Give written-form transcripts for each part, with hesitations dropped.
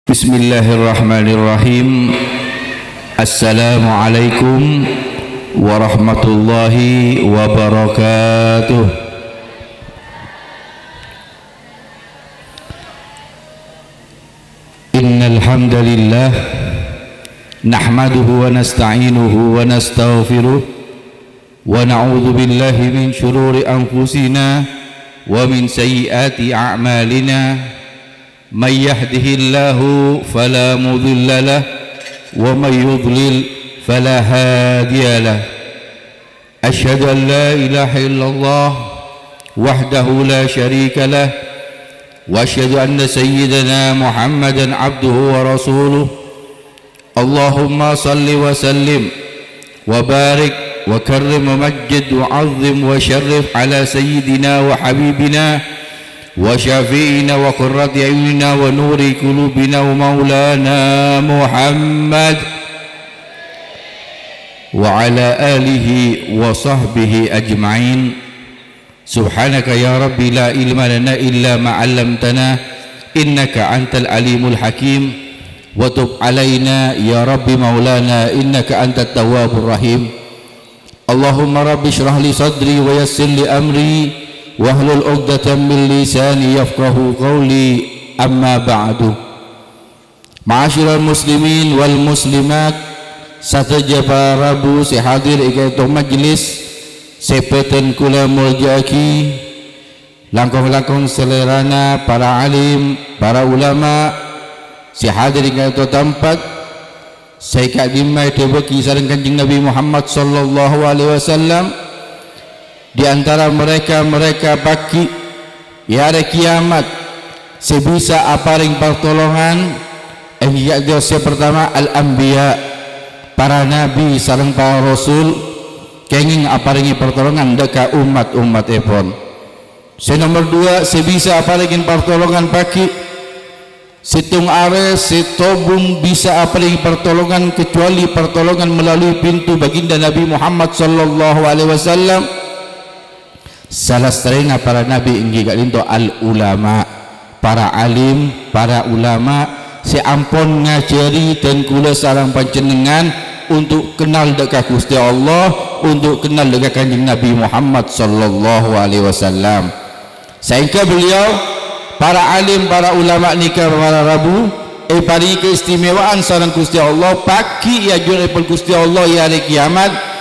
Bismillahirrahmanirrahim. Assalamualaikum warahmatullahi wabarakatuh. Innal hamdalillah nahmaduhu wa nasta'inuhu wa nastaghfiruh wa na'udzu billahi min shururi anfusina wa min sayyiati a'malina. من يهده الله فلا مضل له ومن يضلل فلا هادي له. أشهد أن لا إله إلا الله وحده لا شريك له وأشهد أن سيدنا محمدا عبده ورسوله. اللهم صل وسلم وبارك وكرم ومجد وعظم وشرف على سيدنا وحبيبنا وشفينا وقرة أعيننا ونور قلوبنا ومولانا محمد وعلى آله وصحبه أجمعين. سبحانك يا ربي لا علم لنا إلا ما علمتنا إنك أنت العليم الحكيم وتب علينا يا ربي مولانا إنك أنت التواب الرحيم. اللهم رب اشرح لي صدري ويسر لي أمري wahlul 'uqdatam min lisani yafqahu qawli. Amma ba'du. Ma'asyiral muslimin wal muslimat sataja para rabu si hadir ikatu majlis sepeten kula muljaki langkong-langkong selerana para alim para ulama si hadir ikatu tempat saya kadimai tebaki sareng Kanjeng Nabi Muhammad sallallahu alaihi wasallam. Di antara mereka baki ya hari kiamat sebisa aparing pertolongan yang pertama al-anbiya para nabi sareng para rasul kenging aparingi pertolongan deka umat epon. Nomor dua sebisa aparingin pertolongan baki situng are sitobung bisa aparingi pertolongan kecuali pertolongan melalui pintu baginda Nabi Muhammad sallallahu alaihi wasallam. Salah serena para nabi inggi kalinto al ulama para alim para ulama si ampun ngajari dan kula sareng panjenengan untuk kenal dekat Gusti Allah, untuk kenal dekat Kanjeng Nabi Muhammad sallallahu alaihi wasallam. Sehingga beliau para alim para ulama nikah para rabu paringi keistimewaan sareng Gusti Allah pagi ya jurepel Gusti Allah ya hari kiamat.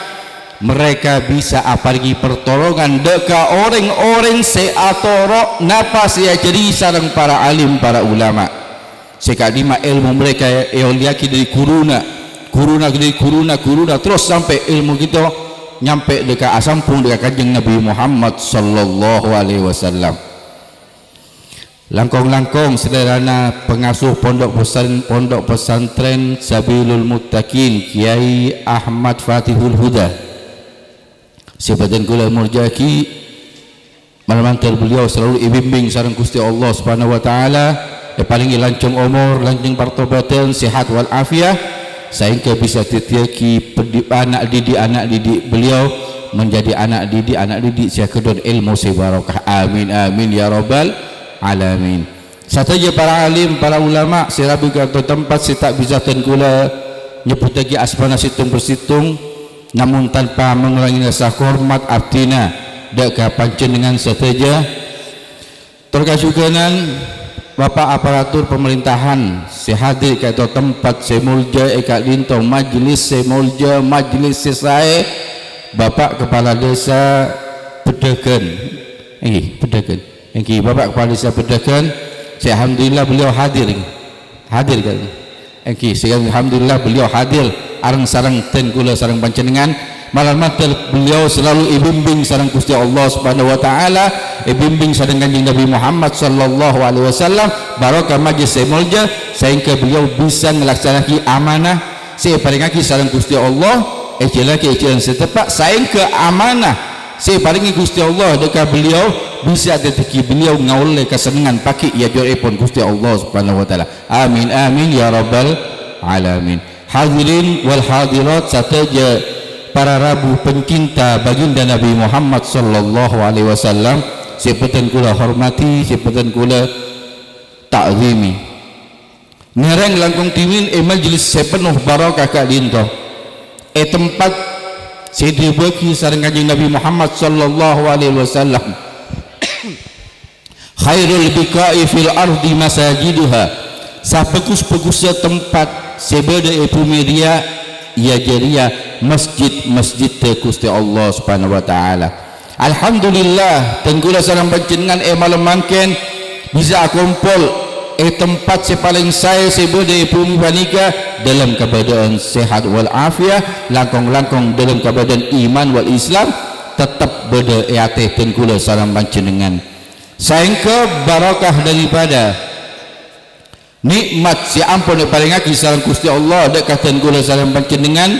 Mereka bisa apargi pertolongan deka orang-orang seatorok napas ya jadi sarang para alim para ulama sekadima ilmu mereka eoliaki dari kuruna terus sampai ilmu kita nyampe deka asampung deka Kanjeng Nabi Muhammad sallallahu alaihi wasallam. Langkong-langkong sederhana pengasuh pondok pesantren Sabilul Muttaqin Kiai Ahmad Fatihul Huda sebadan kula murjaki malamantar beliau selalu ibimbing sareng Gusti Allah Subhanahu wa taala paling lancung umur lancung partobatan sehat wal afiah sehingga bisa titiaki anak didik beliau menjadi anak didik sekedon ilmu sebarakah. Amin amin ya rabbal alamin. Sataja para alim para ulama sirabi ka tempat tak bisa ten kula nyebut lagi asmana situng bersitung namun tanpa mengurangi rasa hormat abdina deka panjenengan sateja terkasuganan Bapak aparatur pemerintahan sehadir ke tempat semulja eka linto majlis semulja majlis sesae Bapak kepala desa Bedagan Bapak kepala desa Bedagan alhamdulillah beliau hadir kan alhamdulillah beliau hadir areng sareng ten kula sareng panjenengan malam matel beliau selalu ibimbing sareng Gusti Allah Subhanahu wa taala ibimbing sareng Kanjeng Nabi Muhammad sallallahu alaihi wasallam barokah majlis semulja sehingga beliau bisa melaksanakan amanah separingaki sareng Gusti Allah ejelaki setepak sehingga amanah separingi Gusti Allah dekat beliau bisa teteki beliau ngaule kesenangan pagi ya jorepon Gusti Allah Subhanahu wa taala. Amin amin ya rabbal alamin. Hadirin wal hadirat sataja para rabu pencinta baginda Nabi Muhammad sallallahu alaihi wasallam sepetan kula hormati sepetan kula ta'zimi ngereng langkung timin majlis sepenuh barakah ka dinto tempat sedebaki sareng kanjeng Nabi Muhammad sallallahu alaihi wasallam khairul biqa'i fil ardi masajiduha sapegus-pegus tempat sebeda bumi dia ia jaria masjid-masjid teh Gusti Allah Subhanahu wa taala. Alhamdulillah tenggula sareng panjenengan malam mangken bisa kumpul tempat paling saya sebeda bumi panika dalam keadaan sehat wal afiah, langkong-langkong dalam keadaan iman wal Islam, tetap beda teh tenggula sareng panjenengan. Saengke barakah daripada nikmat si ampun paringake sareng Gusti Allah dekat tenggula sareng panjenengan.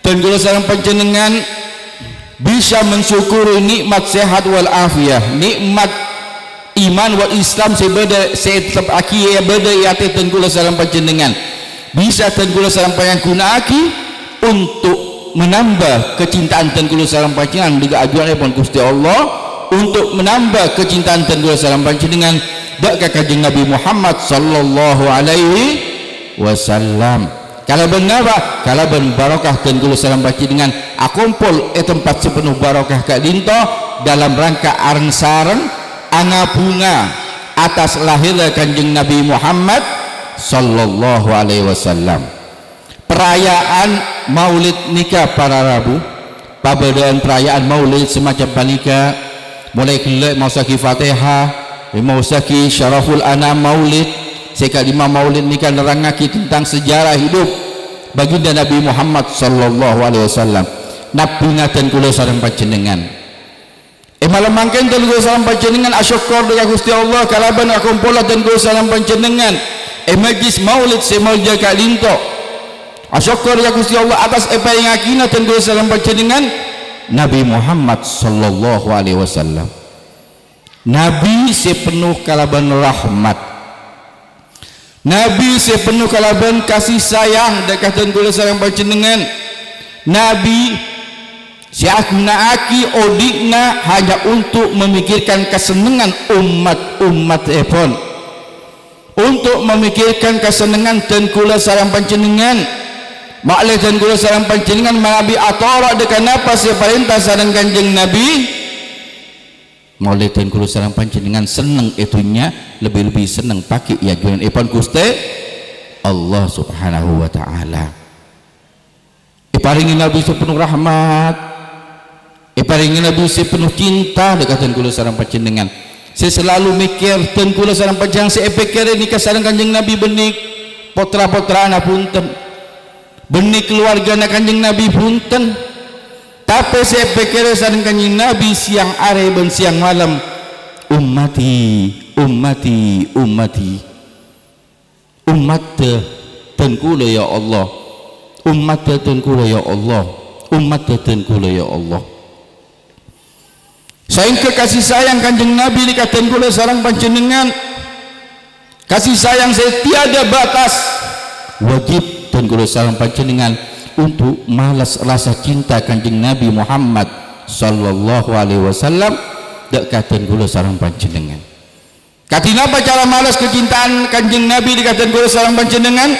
Tenggula sareng panjenengan bisa mensyukuri nikmat sehat wal afiah, nikmat iman wal Islam sebeda tetap aki ya beda teh tenggula sareng panjenengan. Bisa tenggula sareng panjenengan aki untuk menambah kecintaan tenggula sareng panjenengan dengan ajuanipun Gusti Allah, untuk menambah kecintaan tenggula sareng panjenengan dak kanjeng Nabi Muhammad sallallahu alaihi wasallam. Kalau benar kalau ben barakah tenggula sareng panjenengan akumpul tempat sepenuh barakah ka dinto dalam rangka areng sareng anga bunga atas lahir kanjeng Nabi Muhammad sallallahu alaihi wasallam. Perayaan maulid nikah para Rabu, pabedaan perayaan maulid semacam panika mulai kelek mau saki Fatihah, mau saki Syaraful Anam maulid, sekadima maulid nikah nerangaki tentang sejarah hidup baginda Nabi Muhammad sallallahu alaihi wasallam. Napungatan kula sareng panjenengan. Malam mangken tenggula sareng panjenengan asyukur dekat Gusti Allah kalaban akumpul tenggula sareng panjenengan majlis maulid semulja ka linto. Asyukur dekat Gusti Allah atas paringakina tenggula sareng panjenengan Nabi Muhammad sallallahu alaihi wasallam. Nabi sepenuh kalaban rahmat, Nabi sepenuh kalaban kasih sayang dekat tenggula sareng panjenengan. Nabi siakna-aki odikna hanya untuk memikirkan kesenangan umat-umat untuk memikirkan kesenangan tenggula sareng panjenengan. Maklih tenggula sareng panjenengan Nabi atara dekan apa perintah sareng kanjeng Nabi. Maulid tenggula sareng panjenengan seneng itunya lebih-lebih seneng pakai ya geunan ipun Gusti Allah Subhanahu wa taala. Paringi Nabi sepenuh rahmat, paringi Nabi sepenuh cinta dekat tenggula sareng panjenengan. Saya selalu mikir tenggula sareng panjenengan saya pikir nikah sareng kanjeng Nabi benik potra-potrana punten, benik keluarga kanjeng Nabi punten, tapi saya pikir sareng kanjeng Nabi siang are ben siang malam ummati ummati ummati umat tenggula ya Allah, umat tenggula ya Allah, umat tenggula ya Allah. Saingke kasih sayang kanjeng Nabi dekat tenggula sareng panjenengan, kasih sayang saya tiada batas, wajib tenggula sareng panjenengan untuk malas rasa cinta kanjeng Nabi Muhammad sallallahu alaihi wasallam dekat tenggula sareng panjenengan. Katina apa cara malas kecintaan kanjeng Nabi dekat tenggula sareng panjenengan?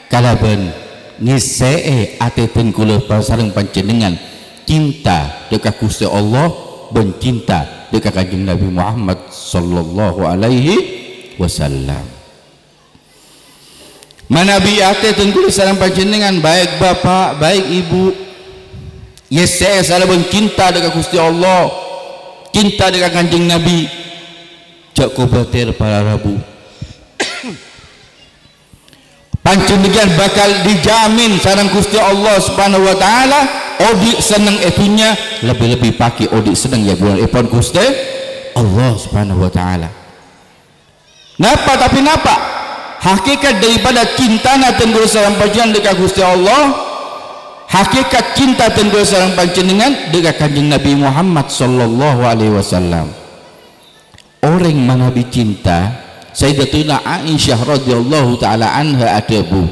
Kalaban ngisee ate tenggula sareng panjenengan cinta dekat Gusti Allah, bencinta dekat kanjeng Nabi Muhammad sallallahu alaihi wasallam. Manabi ate tenggula sareng panjenengan baik bapak baik ibu saya sareng cinta dekat Gusti Allah, cinta dekat kanjeng Nabi. Jak kobater para Rabu panjenengan bakal dijamin sareng Gusti Allah Subhanahu wa taala odik seneng itunya lebih-lebih pakai odik seneng ya bulan ipon Gusti Allah Subhanahu wa taala. Napa tapi napa hakikat daripada cinta tenggula sareng panjenengan dekat Gusti Allah, hakikat cinta tenggula sareng panjenengan dekat kanjeng Nabi Muhammad sallallahu alaihi wasallam. Orang mana bicinta Sayyidatuna Aisyah radhiyallahu taala anha adabu.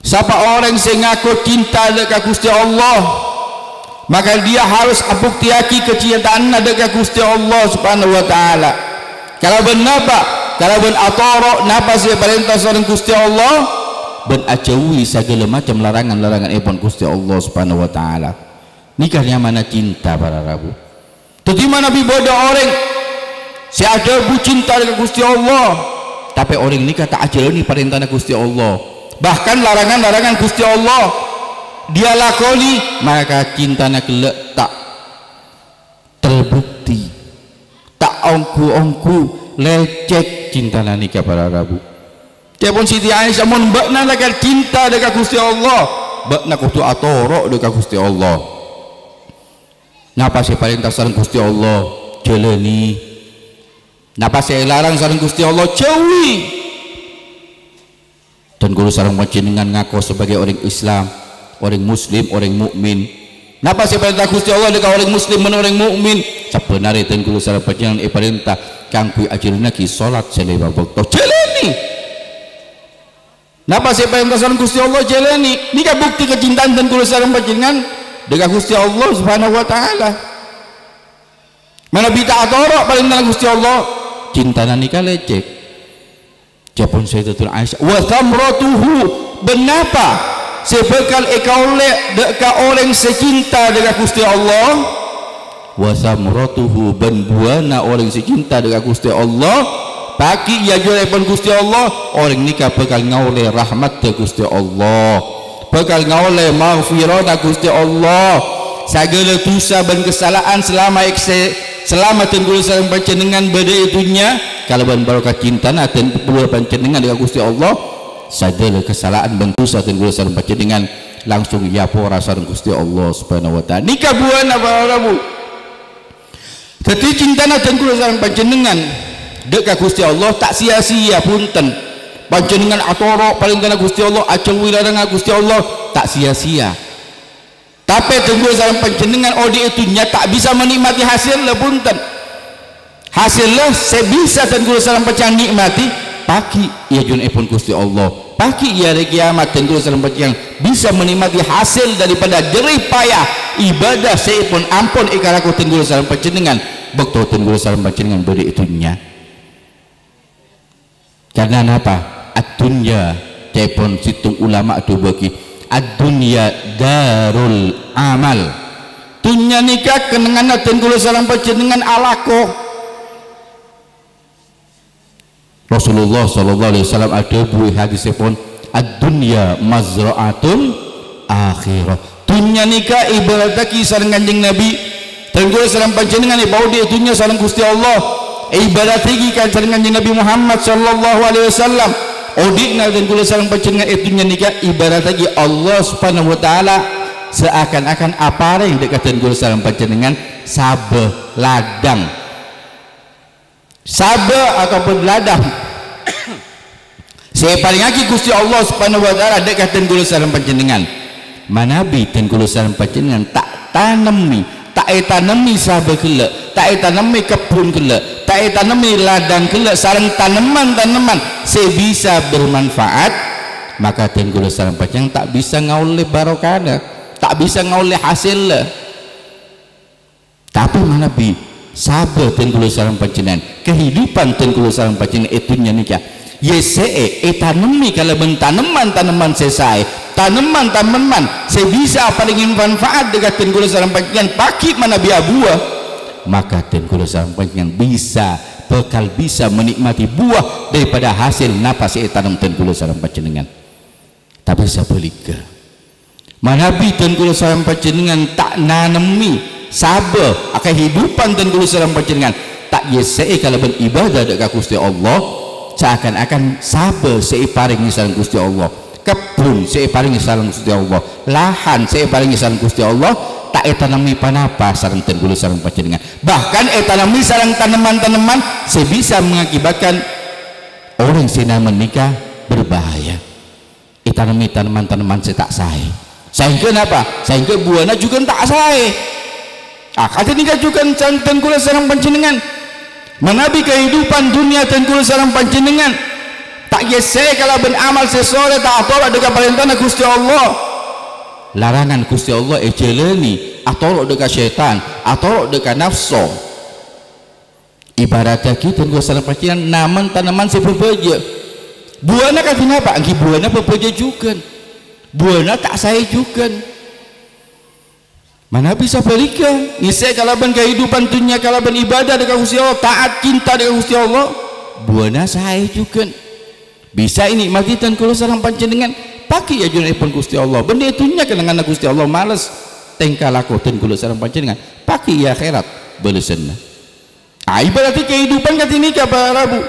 Siapa orang yang ngaku cinta dekat Gusti Allah, maka dia harus buktiaki kecintaan dekat Gusti Allah Subhanahu wa taala. Kalau benar Pak kalau ben atoro napa sih perintah sareng Gusti Allah ben ajawi segala macam larangan-larangan ipun Gusti Allah Subhanahu wa taala. Nikahnya mana cinta para rabu. Jadi mana bibodo orang si ada bu cinta dengan Gusti Allah, tapi orang nikah tak ajalani perintah Gusti Allah. Bahkan larangan-larangan Gusti Allah dia lakoni, maka cintanya kelak tak terbukti, tak ongku-ongku lecek cintanya nikah para rabu. Cepon Siti Aisyah mun bakna lagal cinta dengan Gusti Allah, bakna kudu atoro dengan Gusti Allah. Napa sih perintah sareng Gusti Allah jalani, napa sih larang sareng Gusti Allah jauhi. Dan kulo sareng panjenengan ngaku sebagai orang Islam, orang Muslim, orang mukmin. Napa sih perintah Gusti Allah dengan orang Muslim dan orang mukmin? Sebenarnya dan kulo sareng panjenengan perintah kang kuwi ajarna ki salat selama waktu jalani. Napa sih perintah sareng Gusti Allah jalani? Nika bukti kecintaan dan kulo sareng panjenengan dengan Gusti Allah Subhanahu wa taala. Mana bita atoro perintah Gusti Allah cintana nikah lecek. Japon Sayyidatul Aisyah wa thamratuhu benapa sebekal ekaole deka orang secinta dengan Gusti Allah wa thamratuhu ben buana orang secinta dengan Gusti Allah pagi ya jual Gusti Allah orang nikah bakal ngaule rahmat ke Gusti Allah, bakal ngaule maghfirah Gusti Allah, segala dosa dan kesalahan selama tenggul sareng panjenengan beda itunya kalau ban barokah cinta dan perlu panjenengan dengan Gusti Allah segala kesalahan dan dosa tenggul sareng panjenengan langsung yapora sareng Gusti Allah Subhanahu wa taala. Nikah buana para rabu. Jadi cinta dan tenggul sareng panjenengan dekat Gusti Allah tak sia-sia punten. Panjenengan atoro perintah Gusti Allah ajawi larangan Gusti Allah tak sia-sia. Tapi tenggul sareng panjenengan odi itunya tak bisa menikmati hasilnya punten. Hasilnya sebisa tenggul sareng panjenengan nikmati pagi ya jun ipun Gusti Allah. Pagi ya hari kiamat tenggul sareng panjenengan bisa menikmati hasil daripada jerih payah ibadah seipun ampun ikaraku tenggul sareng panjenengan. Bekto tenggul sareng panjenengan beri itunya. Karena apa? Ad-dunya cepon situng ulama adu bagi ad-dunya darul amal. Dunya nikah kenangan dan kulo sareng panjenengan alako. Rasulullah sallallahu alaihi wasallam ada buih hadisipun ad-dunya mazra'atun akhirah. Dunya nikah ibarat sareng Kanjeng Nabi dan kulo sareng panjenengan bau di dunya sareng Gusti Allah. Ibarat iki kan sareng Kanjeng Nabi Muhammad sallallahu alaihi wasallam. Odikna dan kula sareng panjenengan itunya nikah ibarat lagi Allah Subhanahu wa taala seakan-akan apareng dekat dan kula sareng panjenengan sabe ladang. Sabe ataupun ladang. Saya paling lagi Gusti Allah Subhanahu wa taala dekat dan kula sareng panjenengan. Manabi dan kula sareng panjenengan tak tanemi, tak tanemi sabe kele, tak tanemi kebun kele, tak tanemi ladang kele sareng tanaman-tanaman sebisa bermanfaat, maka dan kula sareng panjenengan tak bisa ngaule barokahna, tak bisa ngaule hasilnya. Tapi mana bi sabar dan kula sareng panjenengan kehidupan dan kula sareng panjenengan itunya nikah yese tanemi kalau tanaman-tanaman selesai tanaman-tanaman sebisa paling manfaat dekat dan kula sareng panjenengan pagi mana biar buah, maka dan kula sareng panjenengan bakal bisa menikmati buah daripada hasil napas tanam dan kula sareng panjenengan. Tapi sebaliknya manabi dan kula sareng panjenengan tak nanemi sabar kehidupan dan kula sareng panjenengan tak yesei kalau beribadah dekat Gusti Allah seakan-akan sabar seiparing sareng Gusti Allah, kebun seiparing sareng Gusti Allah, lahan seiparing sareng Gusti Allah tak etanami panapa sareng dan kula sareng panjenengan, bahkan etanami sareng tanaman-tanaman sebisa mengakibatkan orang sina menikah berbahaya. Etanami tanaman-tanaman saya tak sae sehingga apa? Sehingga buahnya juga tak sae. Kata nikah juga dan kula sareng panjenengan menabi kehidupan dunia dan kula sareng panjenengan tak yese kalau beramal sesuai tak tolak dekat perintah Gusti Allah, larangan Gusti Allah jalani atau dekat syaitan atau dekat nafsu. ibarat kita gua salam panjenengan naman tanaman si bebeja buana katina apa angki buana bebeja juga buana tak saya juga mana bisa balikan ngisi kalaban kehidupan dunia kalaban ibadah dekat Gusti Allah taat cinta dekat Gusti Allah buana saya juga bisa ini mati dan kalau salam panjenengan pakai ajunan pun Gusti Allah benda itunya kenangan Gusti Allah males tengkal aku dan kalau salam panjenengan pakai ya akhirat balesanna ibaratnya kehidupan katini kabar Rabu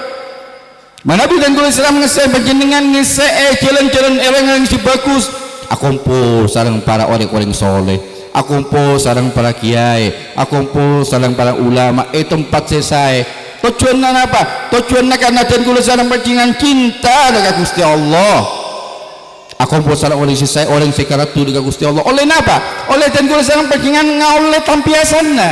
mana bidan kalau salam ngesai panjenengan ngesai jalan-jalan yang si bagus akumpul sarang para orang-orang soleh akumpul sarang para kiai akumpul sarang para ulama tempat selesai tujuannya apa? tujuannya karena dan kula sareng panjenengan cinta dengan Gusti Allah akumpul sareng orang selesai orang sekaratu dengan Gusti Allah oleh apa? oleh dan kula sareng panjenengan ngaoleh tampiasanna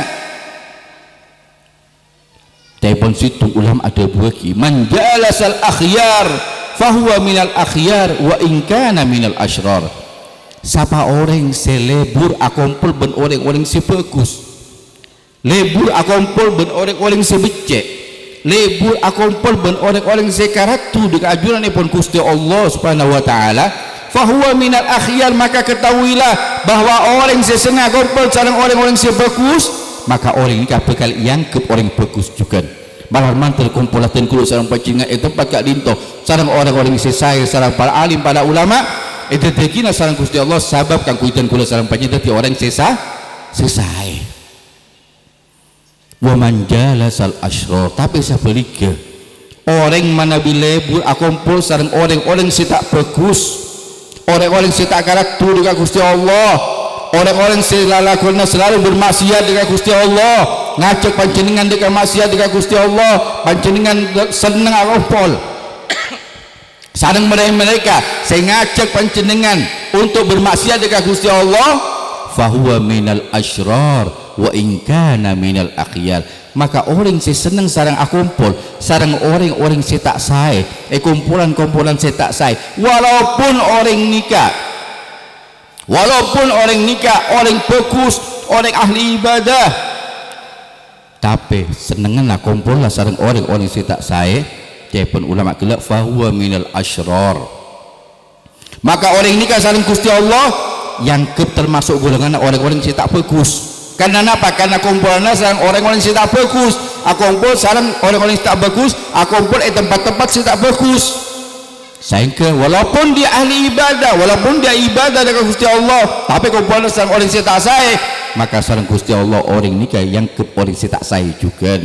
telepon situ ulama ada buaki man jalasal akhyar fahuwa minal akhyar wa inkana minal ashrar siapa orang selebur akumpul ben orang-orang sebagus lebur akumpul ben orang-orang sebecek lebur akumpul ben orang-orang sekaratu dengan ajuran pun Gusti Allah subhanahu wa ta'ala fahuwa minal akhyar maka ketahuilah bahwa orang sesengah kumpul sareng orang-orang sebagus maka orang ini bakal iangkep orang bagus juga malah mantel kumpulatan kulo sareng panjenengan tempat kak dinto sareng orang-orang sesai sareng para alim para ulama itu dekina sareng Gusti Allah sabab kang kuitan kulo sareng panjenengan dadi orang sesai wa man jalasal asyra tapi sabaliga orang mana bilebur akumpul sareng orang-orang si tak bagus orang-orang si tak karakter dengan Gusti Allah orang-orang selalu bermaksiat dengan Gusti Allah ngajak panjenengan dengan maksiat dengan Gusti Allah panjenengan seneng akumpul sareng mereka saya ngajak panjenengan untuk bermaksiat dengan Gusti Allah fahuwa minal asyrar wa in kana minal akhyar maka orang si seneng sareng akumpul sareng orang-orang si tak sae kumpulan-kumpulan si tak sae walaupun orang nikah orang bagus orang ahli ibadah tapi senengan lah kumpul lah sareng orang-orang si tak sae pun ulama gelak fahuwa minal asyrar maka orang nikah sareng Gusti Allah yang termasuk golongan orang-orang si tak bagus karena apa? karena kumpulannya sareng orang-orang si tak bagus akumpul sareng orang-orang si tak bagus akumpul tempat-tempat si tak bagus sehingga walaupun dia ahli ibadah walaupun dia ibadah dengan Gusti Allah tapi kumpulan sareng orang si tak sae maka sareng Gusti Allah orang nikah yang ke orang si tak sae juga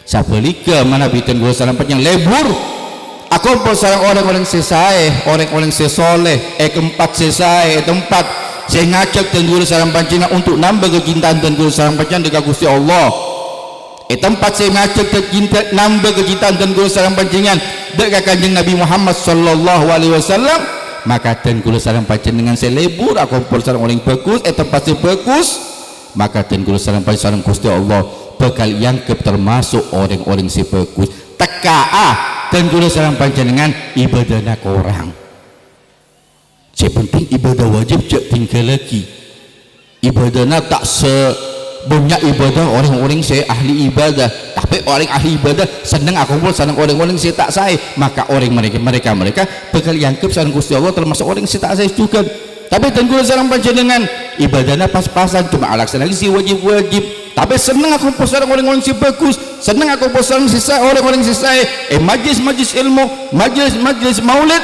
sabalika mana bitan gua sareng panjang lebur akumpul sareng orang-orang si sae orang-orang si soleh keempat si sae tempat saya ngajak dan guru sareng panjenengan untuk nambah kecintaan dan guru sareng panjenengan dengan Gusti Allah tempat saya ngajak dan nambah kecintaan dan guru sareng panjenengan dengan kanjeng Nabi Muhammad sallallahu alaihi wasallam maka dan guru sareng panjenengan saya lebur aku kumpul sareng orang bagus tempat saya bagus maka dan guru sareng panjenengan Gusti Allah bakal yang termasuk orang-orang si bagus tekaah dan guru sareng panjenengan ibadahna korang yang penting ibadah wajib cek tinggal lagi ibadahnya tak sebanyak ibadah orang-orang saya ahli ibadah tapi orang ahli ibadah senang akumpul senang orang-orang saya tak saya maka orang mereka bakal yangkep sareng Gusti Allah termasuk orang saya tak saya juga tapi tenggul sareng panjenengan ibadahnya pas-pasan cuma alasan si wajib-wajib tapi senang akumpul sareng orang-orang si bagus senang akumpul sareng sisa orang-orang sisa majlis ilmu majlis maulid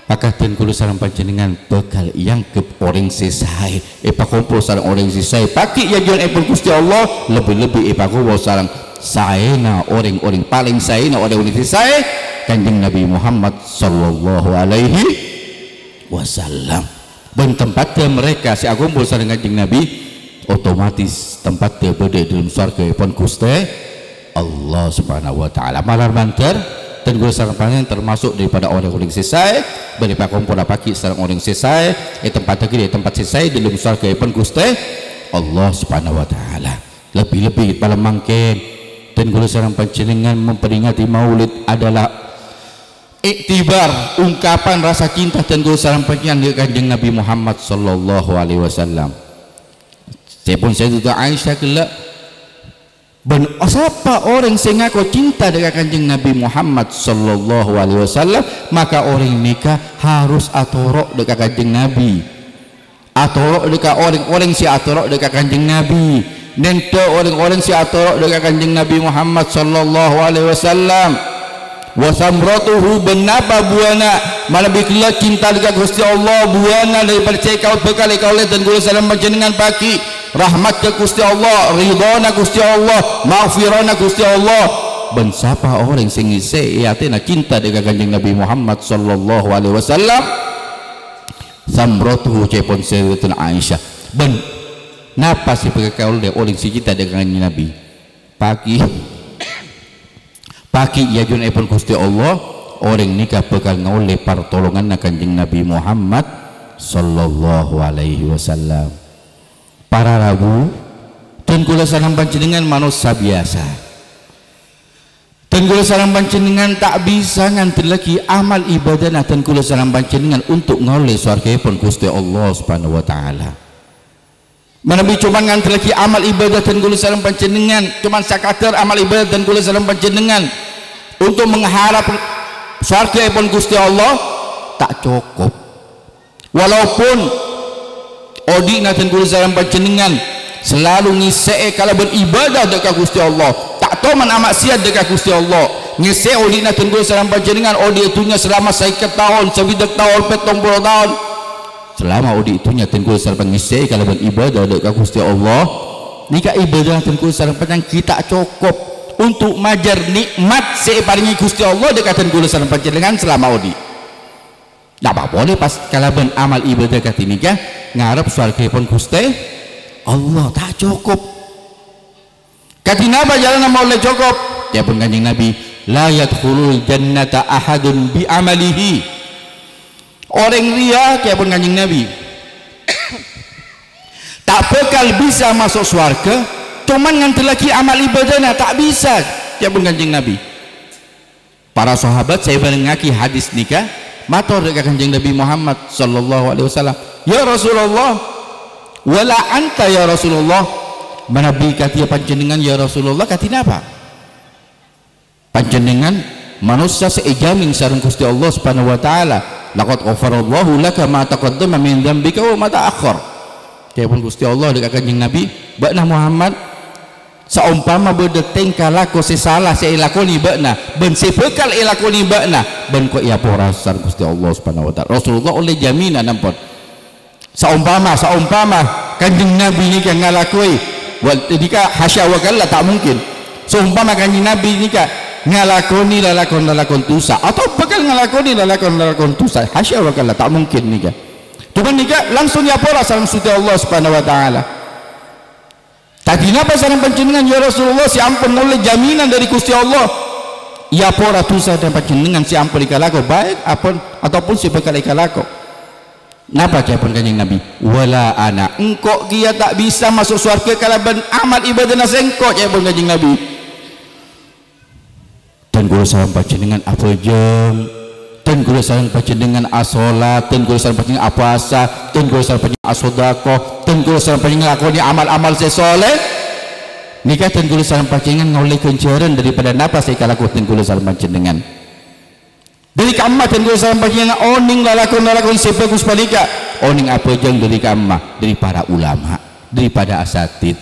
maka dan kulo sareng panjenengan bakal yangkep orang sesai pakumpul sareng orang sesai paki ya jangan Gusti Allah lebih-lebih pakumpul sareng saena orang-orang paling saena orang-orang sesai kanjeng Nabi Muhammad sallallahu alaihi wasallam ben tempatnya mereka si akumpul sareng kanjeng Nabi otomatis tempatnya berada dalam surga pun Gusti Allah subhanahu wa ta'ala malar banter dan gue sareng panjenengan termasuk daripada orang-orang sesai daripada kumpul pagi sareng orang sesai tempat lagi tempat sesai di dalam surga pun Gusti Allah subhanahu wa ta'ala lebih-lebih pada mangken dan gue sareng panjenengan memperingati maulid adalah iktibar ungkapan rasa cinta dan gue sareng panjenengan dengan kanjeng Nabi Muhammad sallallahu alaihi wasallam saya pun saya tutup Aisyah kelak Ben siapa orang yang ngaku cinta dengan kanjeng Nabi Muhammad sallallahu alaihi wasallam, maka orang nikah harus atorok dengan kanjeng Nabi, atorok dengan orang-orang si atorok dengan kanjeng Nabi, nente orang-orang si atorok dengan kanjeng Nabi Muhammad sallallahu alaihi wasallam. Wa samratuhu benapa buana mana bikla cinta dengan Gusti Allah buana daripada cai kau bekal kau dan gula salam panjenengan pagi rahmat ke Gusti Allah, ridhona Gusti Allah, maghfirana Gusti Allah. Ben siapa orang sing ngise atina cinta dengan kanjeng Nabi Muhammad sallallahu alaihi wasallam, samratuhu cepon sayyidatuna Aisyah. Ben napa sih pegakaul de orang si cinta dengan kanjeng Nabi pagi ya jun epon Gusti Allah orang nikah bekal ngaule pertolongan kanjeng Nabi Muhammad sallallahu alaihi wasallam. Para ragu dan kula salam panjenengan manusia biasa, dan kula salam panjenengan tak bisa nganti lagi amal ibadah dan kula salam panjenengan untuk ngaule swargapun Gusti Allah subhanahu wa ta'ala. Menabi cuma nganti lagi amal ibadah dan kula salam panjenengan cuma sakadar amal ibadah dan kula salam panjenengan untuk mengharap swargapun Gusti Allah tak cukup. Walaupun odi naten kula salam panjenengan selalu ngisee kalau beribadah dekat Gusti Allah, tak tahu man maksiat dekat Gusti Allah. Ngisee odi naten kula salam panjenengan odi itunya selama 50 tahun, 70 tahun, 70 tahun. Selama odi itunya naten kula salam ngisee kalau beribadah dekat Gusti Allah, nika ibadah naten kula salam panjenengan kita cukup untuk majar nikmat separingi Gusti Allah dekat naten kula salam panjenengan selama odi. Tak apa boleh pas kalaban amal ibadah kat ini kan ngarep swargapun Gusti Allah tak cukup. Katina apa jalan nama oleh cukup ya pun kanjeng Nabi la yadkhulul jannata ahadun bi amalihi. Orang ria ya pun kanjeng Nabi tak bakal bisa masuk swarga cuman nganti lagi amal ibadahnya tak bisa ya pun kanjeng Nabi. Para sahabat saya barengaki hadis nikah matur dekat kanjeng Nabi Muhammad sallallahu alaihi wasallam, ya Rasulullah wala anta ya Rasulullah, manabi katia panjenengan ya Rasulullah katina apa panjenengan manusia seijamin sareng Gusti Allah subhanahu wa ta'ala, laqad ghafarallahu laka ma taqaddama min dzambika wa ma ta'akhkhar. Kaya pun Gusti Allah dekat kanjeng Nabi bakna Muhammad saumpama bedeteng kalako sesalah seilakoni bakna ben sepekal ilakoni bakna ben kok ia porasan Gusti Allah subhanahu wa ta'ala. Rasulullah oleh jaminan ampun saumpama kanjeng Nabi ni kan ngalakui jika hasya wa kalla tak mungkin saumpama kanjeng Nabi ni kan ngalakoni lalakon dosa atau bakal ngalakoni lalakon dosa hasya wa kalla tak mungkin ni kan cuman ni kan langsung ya porasan Gusti Allah subhanahu wa ta'ala. Tadi napa sareng panjenengan ya Rasulullah si ampun oleh jaminan dari Gusti Allah ya pora dosa dan panjenengan si ampun ikalako baik apun ataupun si bakal ikalako. Napa japon kanjeng Nabi wala ana engkau kia tak bisa masuk surga kalaban amal ibadah nasengko japon kanjeng Nabi. Dan kula salam panjenengan apa jam dan kula salam panjenengan asolat dan kula salam panjenengan puasa dan kula salam panjenengan asodaqah dan kula salam panjenengan lakoni amal-amal sesoleh nikah dan kula salam panjenengan ngoleh kencaran daripada napa saya kalaku dan kula salam panjenengan dari kamma dan kula salam panjenengan oning lalakon sebagus palika oning apa jang dari kamma dari para ulama daripada asatid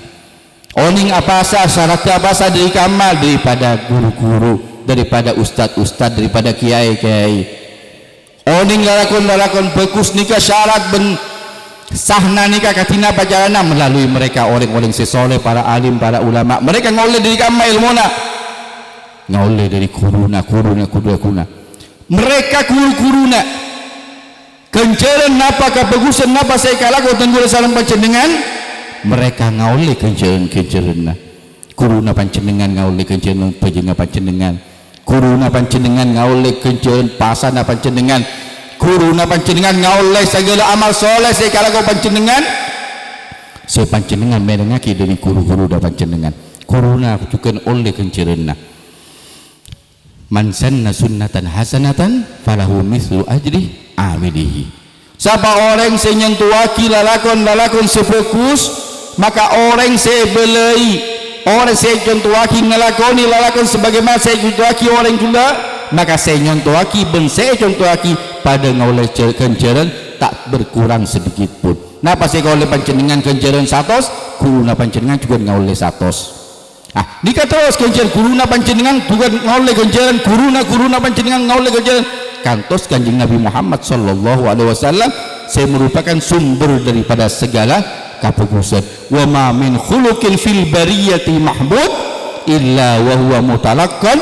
oning apa asa syarat apa asa dari kamma daripada guru-guru daripada ustad-ustad daripada kiai-kiai oning lalakon bagus nikah syarat ben sahna nikah katina pacarana melalui mereka orang-orang sesoleh para alim para ulama mereka ngoleh dari kamma ilmuna ngoleh dari kuruna mereka kuruna kencaran napa kebagusan napa saya kalako tenggul salam panjenengan mereka ngoleh kencaran kuruna panjenengan ngoleh kencaran panjenengan panjenengan kuruna panjenengan ngaulih kencaran pasana panjenengan kuruna panjenengan ngaulih segala amal soleh sekala kau panjenengan sepanjenengan merengaki dari guru-guru dan panjenengan kuruna juga oleh kencaran man sanna sunnatan hasanatan falahu mislu ajri amilihi. Siapa orang yang nyentuh lalakon sefokus maka orang sebelai orang saya contohaki ngelakoni lalakon sebagaimana saya contohaki orang juga, maka saya nyontohaki ben saya contohaki pada ngoleh kenceran tak berkurang sedikit pun. Napa saya ngoleh panjenengan kenceran 100, guruna panjenengan juga ngoleh 100. Nika terus kenceran guruna panjenengan juga ngoleh kenceran, guruna panjenengan ngoleh kenceran. Kantos Kanjeng Nabi Muhammad sallallahu alaihi wasallam saya merupakan sumber daripada segala kebagusan. Wa ma min khuluqin fil bariyati mahmud illa wa huwa mutalaqqan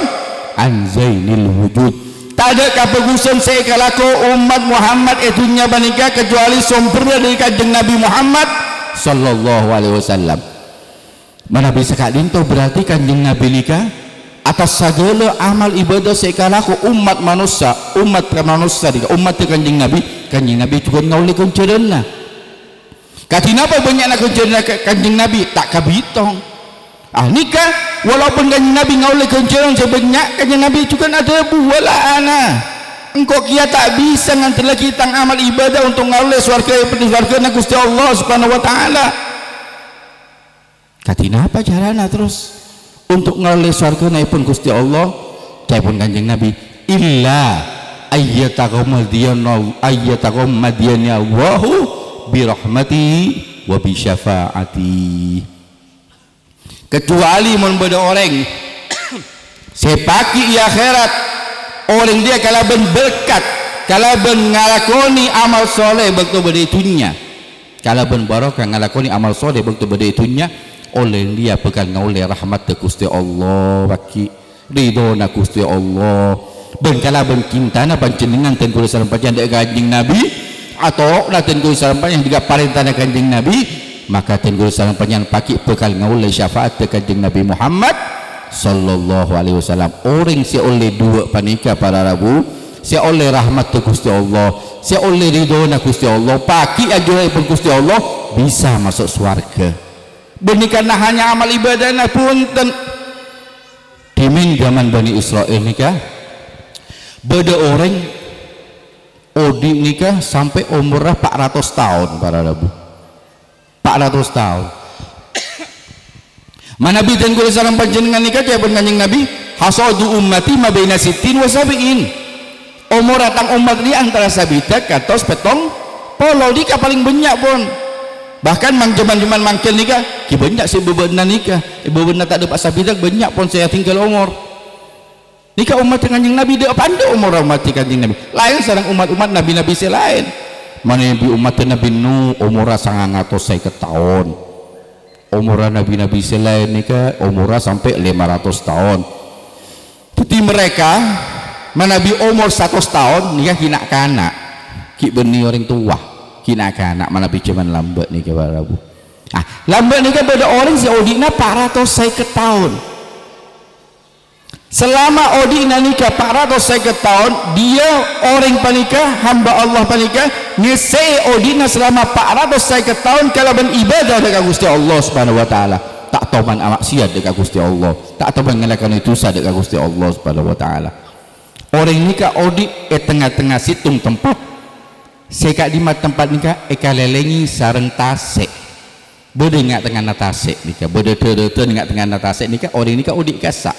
an zainil wujud. Tak ada kebagusan saya kalaku umat Muhammad itunya banika kecuali sumber dari Kanjeng Nabi Muhammad sallallahu alaihi wasallam. Mana bisa kadinto berarti Kanjeng Nabi nikah atas segala amal ibadah sekalaku umat manusia umat Kanjeng Nabi juga ngauli kencerana. Katinapa banyak nak kencerana Kanjeng Nabi tak kabitong. Nikah walaupun Kanjeng Nabi ngauli kencerana sebanyak Kanjeng Nabi juga ada buala ana. Engkau kia tak bisa ngantar lagi tang amal ibadah untuk ngauli swarga na Gusti Allah Subhanahu wa taala. Katinapa carana terus untuk ngalih surga naipun Gusti Allah caipun Kanjeng Nabi illa ayyataqammadiyana Allahu birahmati wa bisyafaati, kecuali mun beda orang sepaki akhirat orang dia kalau ben berkat kalau ben ngalakoni amal soleh waktu beda dunia, kalau ben barokah ngalakoni amal soleh waktu beda dunia oleh dia pegang oleh rahmat de Gusti Allah baki ridona Gusti Allah ben kala ben cintana panjenengan ten kula salam panjenengan Kanjeng Nabi atau ten kula salam panjenengan juga parentana Kanjeng Nabi, maka ten kula salam panjenengan paki pegang oleh syafaat de Kanjeng Nabi Muhammad sallallahu alaihi wasallam. Orang si oleh dua panika para rabu si oleh rahmat de Gusti Allah si oleh ridona Gusti Allah paki ajaran Gusti Allah bisa masuk surga. Benikah hanya amal ibadahnya pun dimin zaman Bani Israel nikah beda orang odi nikah sampai umurnya 400 tahun para rabu 400 tahun. Mana Nabi dan kula salam panjenengan nikah ya Kanjeng Nabi hasadu ummati ma baina sittin wa sabiin, umur datang umat dia antara sabita katos petong polo nikah paling banyak pun. Bahkan mang zaman mangkel nikah ki banyak si bebeuna nikah bebeuna tak ada pak sabidak banyak pun saya tinggal umur nikah umat Kanjeng Nabi dia pandai umur umat Kanjeng Nabi lain sareng umat nabi-nabi selain mana nabi umat Nabi Nuh umurnya 950 tahun, umur nabi-nabi selain nikah umurnya sampai 500 tahun. Jadi mereka Nabi umur 100 tahun nikah kina kanak ki beni orang tua kina kanak mana bijaman lambat nih ke barabu. Lambat nih kan pada orang si odina 450 tahun. Selama odina nikah 450 tahun dia orang panikah hamba Allah panikah ngesei odina selama 450 tahun kalau beribadah dekat Gusti Allah Subhanahu wa taala tak toman maksiat dekat Gusti Allah tak toman ngelakukan dosa dekat Gusti Allah Subhanahu wa taala. Orang nikah odi tengah-tengah situng tempat sekak di tempat nikah ekalelengi sareng tasek beda ingat tengah tasek nikah beda ingat tengah tasek nikah orang nikah udik kasak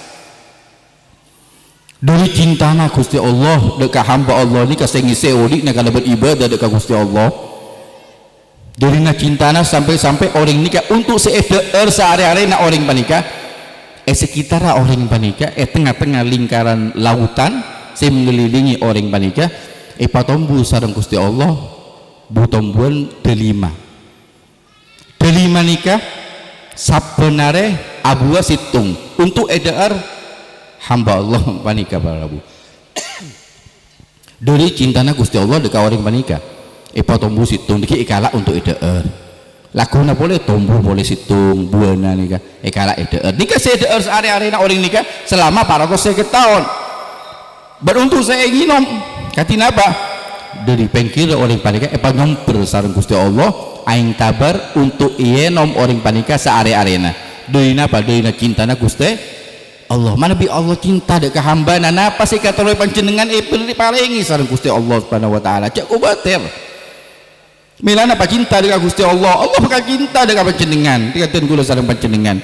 dari cintana Gusti Allah dekat hamba Allah nikah saya ngisi udik nak kalau beribadah dekat Gusti Allah dari nak cintana sampai orang nikah untuk sehari-hari nak orang panikah sekitar orang panikah tengah-tengah lingkaran lautan saya mengelilingi orang panikah patombu sareng Gusti Allah butombuan delima nikah sabenare abua situng untuk edar hamba Allah panika barabu dari cintana Gusti Allah dekat orang panika patombu situng diki ikala untuk edar lakuna boleh tombu boleh situng buana nikah ikala edar nikah saya edar sehari-hari orang nikah selama 450 tahun beruntung saya nginom katina apa dari pengkir orang panika nyomper sareng Gusti Allah aing tabar untuk nom orang panika seare-arena dari napa dari cintana Gusti Allah mana bi Allah cinta dekat hamba napa sih kata oleh panjenengan palingi sareng Gusti Allah Subhanahu wa taala cek kubatir milana apa cinta dekat Gusti Allah Allah bakal cinta dekat panjenengan dikaten kula sareng panjenengan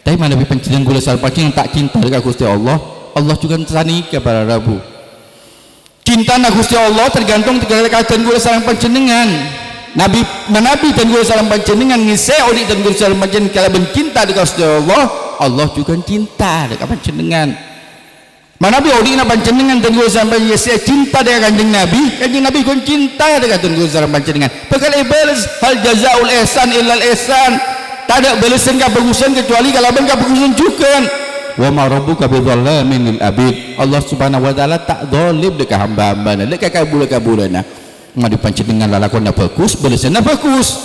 Tapi mana Nabi panjenengan gula sareng panjenengan tak cinta dekat Gusti Allah, Allah juga tani kepada Rabu. Cinta na Gusti Allah tergantung terkadang gula sareng panjenengan. Nabi dan gula sareng panjenengan ngise odi dan gula sareng panjenengan kalau cinta dekat Gusti Allah, Allah juga cinta dekat panjenengan. Mana Nabi odi na panjenengan dan gula sareng panjenengan cinta dekat Kanjeng Nabi pun cinta dekat gula sareng panjenengan. Bakal ibalas hal jazaul ihsan illal ihsan. Tak ada balasan kebagusan kecuali kalau ben kebagusan juga. Wa ma rabbuka bidzallamin lil abid. Allah Subhanahu wa taala tak zalim dekat hamba-hambana, dekat kabul-kabulana. Madi panjenengan lalakonna bagus, balasanna bagus.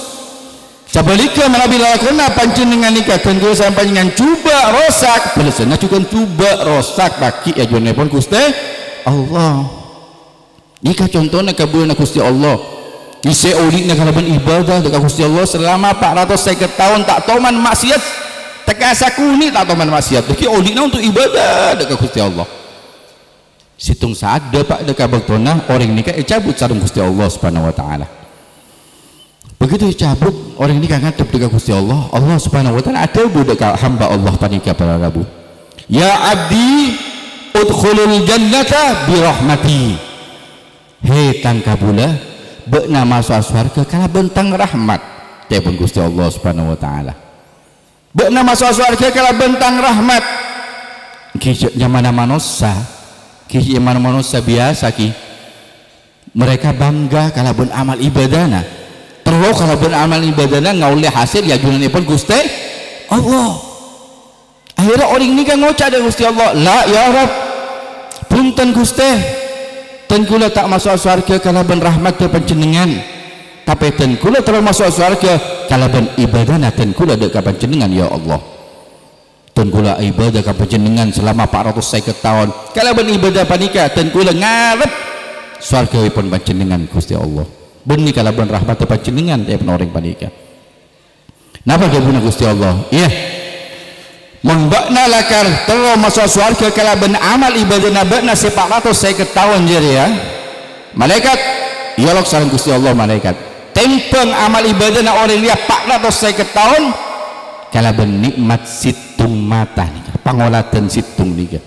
Sabalika manabi lalakonna panjenengan nikah dan gula sareng panjenengan coba rosak, balasanna juga coba rosak baki ajonipun Gusti Allah. Nikah contohnya kabulna Gusti Allah. Isi ulikna kalaban ibadah dekat Gusti Allah selama 450 tahun tak toman maksiat, teka sakuni tak toman maksiat. Deki ulikna untuk ibadah dekat Gusti Allah. Situng saat dapat dekat baktona orang nikah cabut sareng Gusti Allah Subhanahu wa taala. Begitu cabut orang nikah ngadep dekat Gusti Allah, Allah Subhanahu wa taala ada dekat hamba Allah panika para Rabu. Ya abdi udkhulul jannata bi rahmati. Hei tangkabula bekna masuk surga kana bentang rahmat tepun Gusti Allah Subhanahu wa taala. Bekna masuk surga kana bentang rahmat. Ki zaman manusia biasa ki mereka bangga kalau ben amal ibadana. Terus kalau ben amal ibadana ngaulih hasil ya junanipun Gusti Allah. Akhirnya orang ini kan ngocak dengan Gusti Allah, la ya Rabb punten Gusti dan kula tak masuk surga kalau ben rahmat ke panjenengan, tapi dan kula terus masuk surga kalau ben ibadah dan kula dekat panjenengan ya Allah. Dan kula ibadah ke panjenengan selama 450 tahun kalau ben ibadah panika dan kula ngarep surga pun panjenengan Gusti Allah. Benih kalau ben rahmat ke panjenengan ya orang panika. Napa gabuna Gusti Allah? Iya. Membakna lakar terus masuk surga kalau ben amal ibadah nabakna 450 tahun jadi ya malaikat ya Allah sareng Gusti Allah malaikat tempeng amal ibadah na orang dia 450 tahun kalau ben nikmat situng mata nih pangoladan situng nih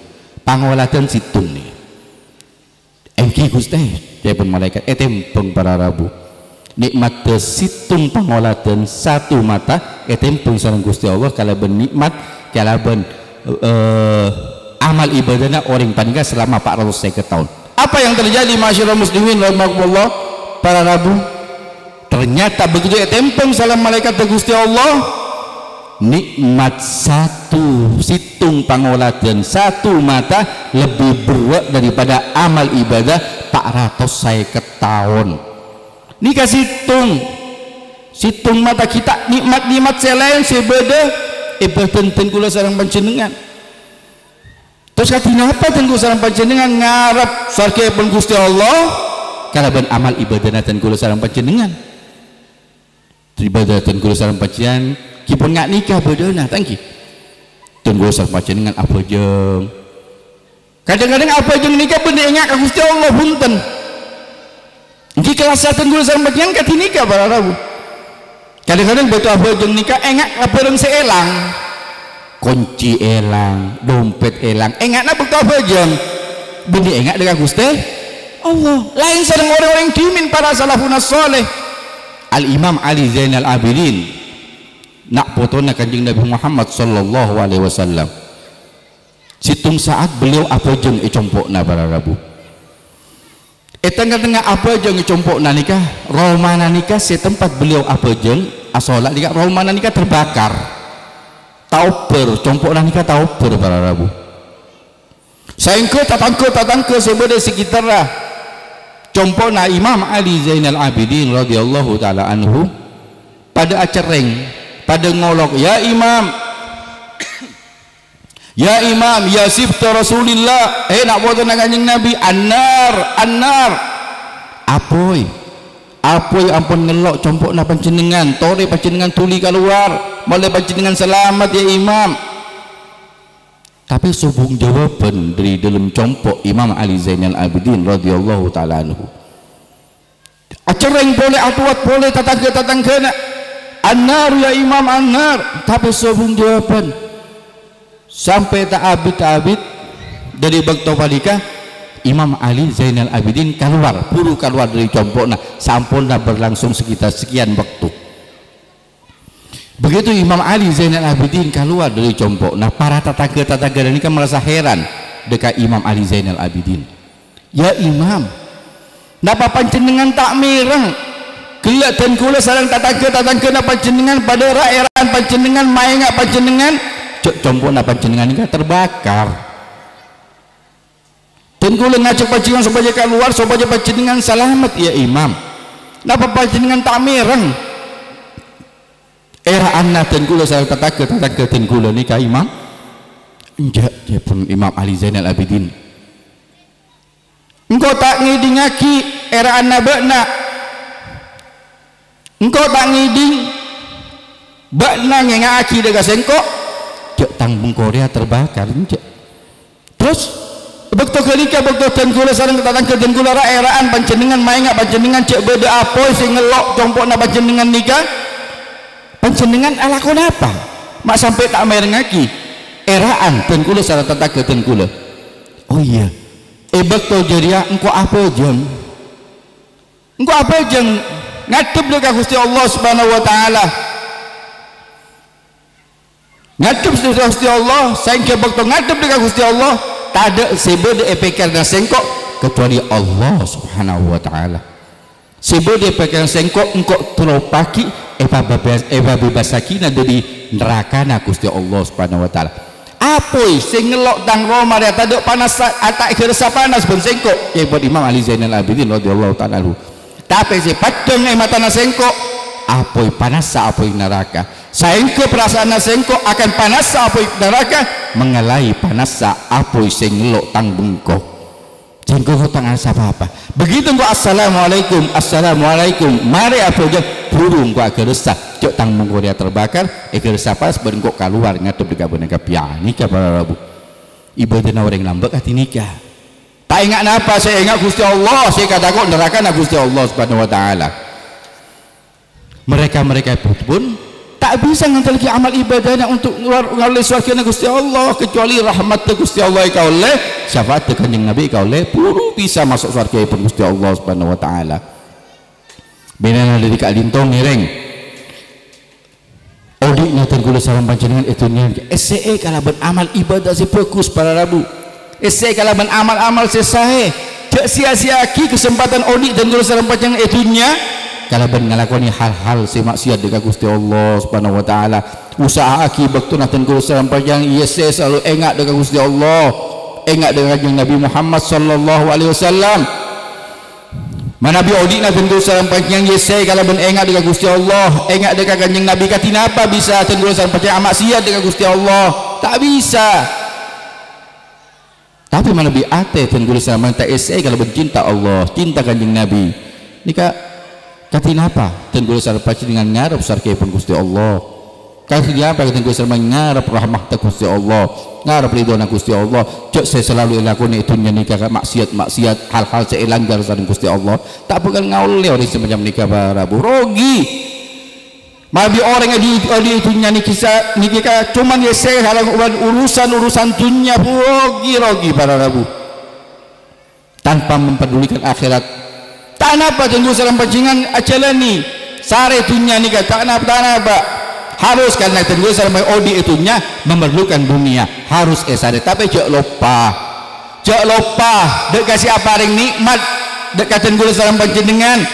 pangoladan situng nih engki Gusti ya pun malaikat tempeng para Rabu nikmat situng pangoladan satu mata tempeng sareng Gusti Allah kalau ben nikmat kalaban amal ibadahnya orang panika selama 450 tahun. Apa yang terjadi masyarakat muslimin rahimakumullah para Rabu? Ternyata begitu tempeng salam malaikat Gusti Allah nikmat satu situng pangoladan satu mata lebih berat daripada amal ibadah 450 tahun. Nikah situng mata kita nikmat selain sebeda ibadah tengkula sareng panjenengan. Terus katina apa tengkula sareng panjenengan ngarep surga pun Gusti Allah kalaban amal ibadahna tengkula sareng panjenengan. Ibadah tengkula sareng panjenengan kipun ngak nikah bedana tangki. Tengkula sareng panjenengan apa jeung. Kadang-kadang apa jeung nikah bener ingat ka Gusti Allah punten. Iki kelas tengkula sareng panjenengan katina nikah para Rabu. Kadang-kadang betul apa jeung nikah engak kabareng seelang kunci elang dompet elang engakna betul apa jeung benih engak dengan Gusti Allah lain sareng orang-orang dimin para salafun saleh. Al Imam Ali Zainal Abidin nak fotona Kanjeng Nabi Muhammad sallallahu alaihi wasallam situng saat beliau apa jeung icompokna para Rabu tengah-tengah apa jeung icompokna nikah romana nikah setempat beliau apa jeung asolat nikah romana nikah terbakar tauper compokna nikah tauper para Rabu saengkeun tatangkeun sebede sekitar compokna Imam Ali Zainal Abidin radhiyallahu taala anhu pada acereng pada ngolok ya Imam ya sifta Rasulillah nak boten Kanjeng Nabi annar apoy ampun ngelok compokna panjenengan tore panjenengan tuli keluar boleh panjenengan selamat ya Imam. Tapi subung jawaban dari dalam compok Imam Ali Zainal Abidin radhiyallahu taala anhu acereng boleh atuat boleh tatangkeuna annar ya Imam annar tapi subung jawaban sampai tak abid dari bakto palika Imam Ali Zainal Abidin keluar dari compokna sampurna berlangsung sekitar sekian waktu. Begitu Imam Ali Zainal Abidin keluar dari compokna, para tetangga ini kan merasa heran dekat Imam Ali Zainal Abidin. Ya Imam, napa panjenengan tak mireng gelak dan kula sareng tetangga napa panjenengan pada rakyat panjenengan main ngak panjenengan compokna panjenengan ini terbakar. Dan kula ngajak panjenengan supaya keluar supaya panjenengan selamat. Ya Imam, napa panjenengan tak mireng era anak dan kula sareng tetangga dan kula nika Imam enjak ya pun Imam Ali Zainal Abidin engkau tak ngiding aki era anak bakna, engkau tak ngiding bakna ngaki dekat sengkok cek tanggung Korea terbakar enjak. Terus bekto kelika bekto dan kula sareng tetangga dan kula eraan panjenengan main ngak panjenengan cek beda apa sing ngelok compokna panjenengan nikah panjenengan alakon apa mak sampai tak mereng ngaki eraan dan kula sareng tetangga dan kula. Oh iya bekto jadi engkau apa jeng ngadep dekat Gusti Allah Subhanahu wa taala, ngadep dekat Gusti Allah sehingga bekto ngadep dekat Gusti Allah tak ada sebeda epekar dan sengkok kecuali Allah Subhanahu wa taala. Sebeda epekar sengkok engkau teropaki eva bebasaki dari neraka na Gusti Allah Subhanahu wa taala. Apoi sing ngelok tang Roma dia taduk panas atak kerasa panas pun sengkok ya buat Imam Ali Zainal Abidin radhiyallahu taala anhu. Tapi si padang mata na sengkok apoi panas apoi neraka. Sehingga perasaan sengkok akan panas apoi neraka mengalai panas apoi sing ngelok tang bengkok. Jengkok tangan apa? Begitu gua assalamualaikum mari apa aja burung gua kerasa cok tang bengkok dia terbakar kerasa pas berengkok keluar ngadep di kabun piani ka para rabu ibadah orang lambek hati nikah tak ingat napa saya ingat Gusti Allah saya katakan neraka na Gusti Allah Subhanahu wa taala. Mereka pun tak bisa ngantar lagi amal ibadahnya untuk ngalih surga Gusti Allah kecuali rahmat Gusti Allah kau oleh syafaat kanjeng Nabi kau oleh puru bisa masuk surga pun Gusti Allah Subhanahu wa taala. Benana dari Kak Lintong nireng Odi ngaten kula sareng panjenengan etunya SCE kalau beramal ibadah si fokus para rabu SCE kalau beramal sesahe cek sia-siaki kesempatan Odi dan kula sareng panjenengan etunya kalau ngalakoni hal-hal si maksiat dekat Gusti Allah Subhanahu wa taala. Usaha aki bektu naten kula sareng panjenengan yes selalu ingat dekat Gusti Allah, ingat dekat kanjeng Nabi Muhammad sallallahu alaihi wasallam. Mana bi Odi naten kula sareng panjenengan yes kalau ingat dekat Gusti Allah, ingat dekat kanjeng Nabi katina apa bisa naten kula sareng panjenengan maksiat dekat Gusti Allah? Tak bisa. Tapi mana bi ate naten kula sareng panjenengan kalau cinta Allah, cinta kanjeng Nabi. Nika katina apa dan gue sarap paci dengan ngarep sarke pun Gusti Allah katina apa dan gue sarap ngarep rahmat Gusti Allah ngarep ridho Gusti Allah cok saya selalu elakoni itu nikah maksiat hal-hal saya langgar sareng Gusti Allah tak bakal ngaul orang semacam nikah barabu rogi mabi orang di itu nikah cuman ya saya halang urusan dunia rogi para rabu tanpa mempedulikan akhirat. Tak napa tunggu salam pancingan ajalani sare dunia ni kata tak napa harus karena tunggu salam Odi itunya memerlukan dunia harus sare tapi jangan lupa dek kasih apa ring nikmat dek tunggu salam pancingan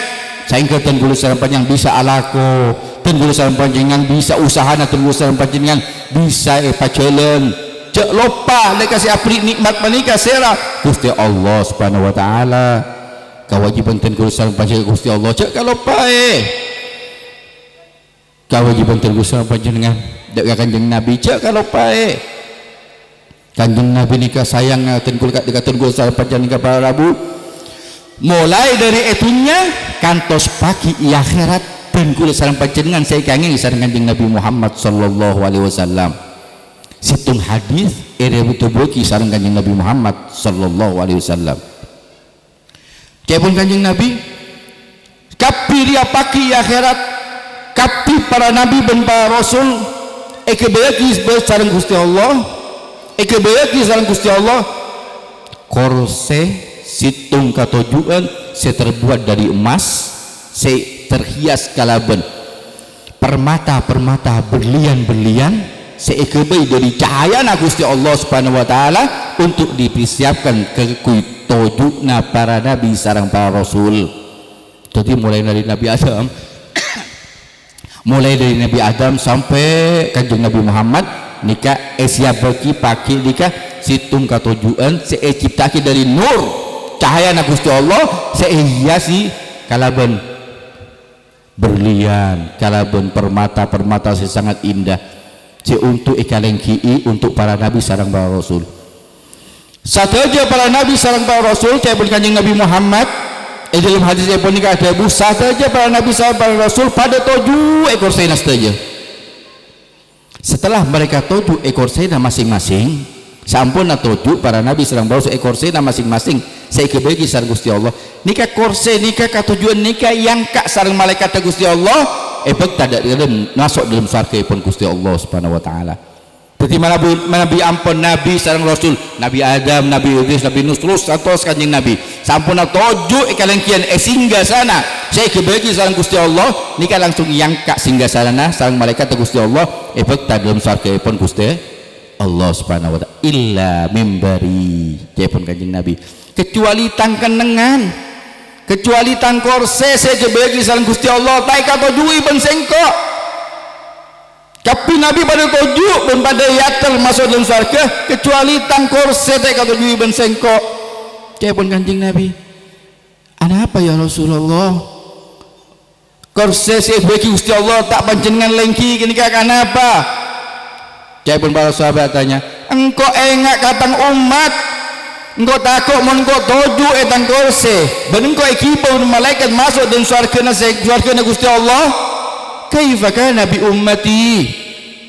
sehingga tunggu salam panjang bisa alako tunggu salam pancingan bisa usaha tunggu salam pancingan bisa pacalan jangan lupa dek kasih apri nikmat menikah serah Gusti Allah Subhanahu wa taala. Kewajiban tengku sareng panjenengan Gusti Allah cek kalau pae kewajiban tengku sareng panjenengan dek kanjeng Nabi cek kalau pae kanjeng Nabi nikah sayang tengku dekat tengku sareng panjenengan para rabu mulai dari etunya kantos pagi akhirat tengku sareng panjenengan saya kangen sareng kanjeng Nabi Muhammad sallallahu alaihi wasallam situng hadis ere butuh sareng kanjeng Nabi Muhammad sallallahu alaihi wasallam. Cepun kanjeng Nabi kapi dia paki akhirat kapi para nabi dan para rasul ekebeki sareng Gusti Allah bagi sareng Gusti Allah korse situng katujuan se terbuat dari emas, se terhias kalaban permata-permata berlian-berlian, se bagi dari cahaya na Gusti Allah Subhanahu wa taala untuk dipersiapkan ke tujuna para nabi sareng para rasul. Jadi mulai dari Nabi Adam mulai dari Nabi Adam sampai kanjeng Nabi Muhammad nikah bagi pakai nikah situng katujuan saya ciptaki dari nur cahaya na Gusti Allah saya hiasi kalaban berlian kalaban permata sangat indah untuk ikalengki untuk para nabi sareng para rasul. Satu aja para nabi sareng para rasul saya kanjeng Nabi Muhammad dalam hadis yang pun nikah ada busa saja para nabi sareng para rasul pada 7 ekor sena saja. Setelah mereka 7 ekor sena masing-masing, sampun 7 para nabi sareng para rasul ekor sena masing-masing. Saya kebagi sareng Gusti Allah. Nikah korse nikah katujuan nikah yang kak sareng malaikat Gusti Allah. Ebek tak ada dalam masuk dalam surga pun Gusti Allah Subhanahu wa taala. Jadi Nabi ampun Nabi sareng Rasul Nabi Adam, Nabi Idris, Nabi Nuh terus atos kanjeng Nabi sampun 7 kalengkian singgah sana saya kebagi sareng Gusti Allah nikah langsung yangka singgah sana sareng malaikat Gusti Allah efek dalam surga pun Gusti Allah Subhanahu wa taala illa mimbari pun kanjeng Nabi kecuali tang kenengan kecuali tang korse saya kebagi sareng Gusti Allah tai kata jui ben sengko. Tapi Nabi pada 7 dan pada yatel masuk dalam surga kecuali tangkor sete kata duwi ben sengkok. Kaya pun kanjeng Nabi. Ada apa ya Rasulullah? Korse se bagi Gusti Allah tak panjenengan lengki gini kenapa? Kaya pun para sahabat tanya, engkau engak katang umat. Engkau takut mun engkau 7 etang korse. Ben engkau ekipa malaikat masuk dalam surga Gusti Allah. Kaifa kana bi ummati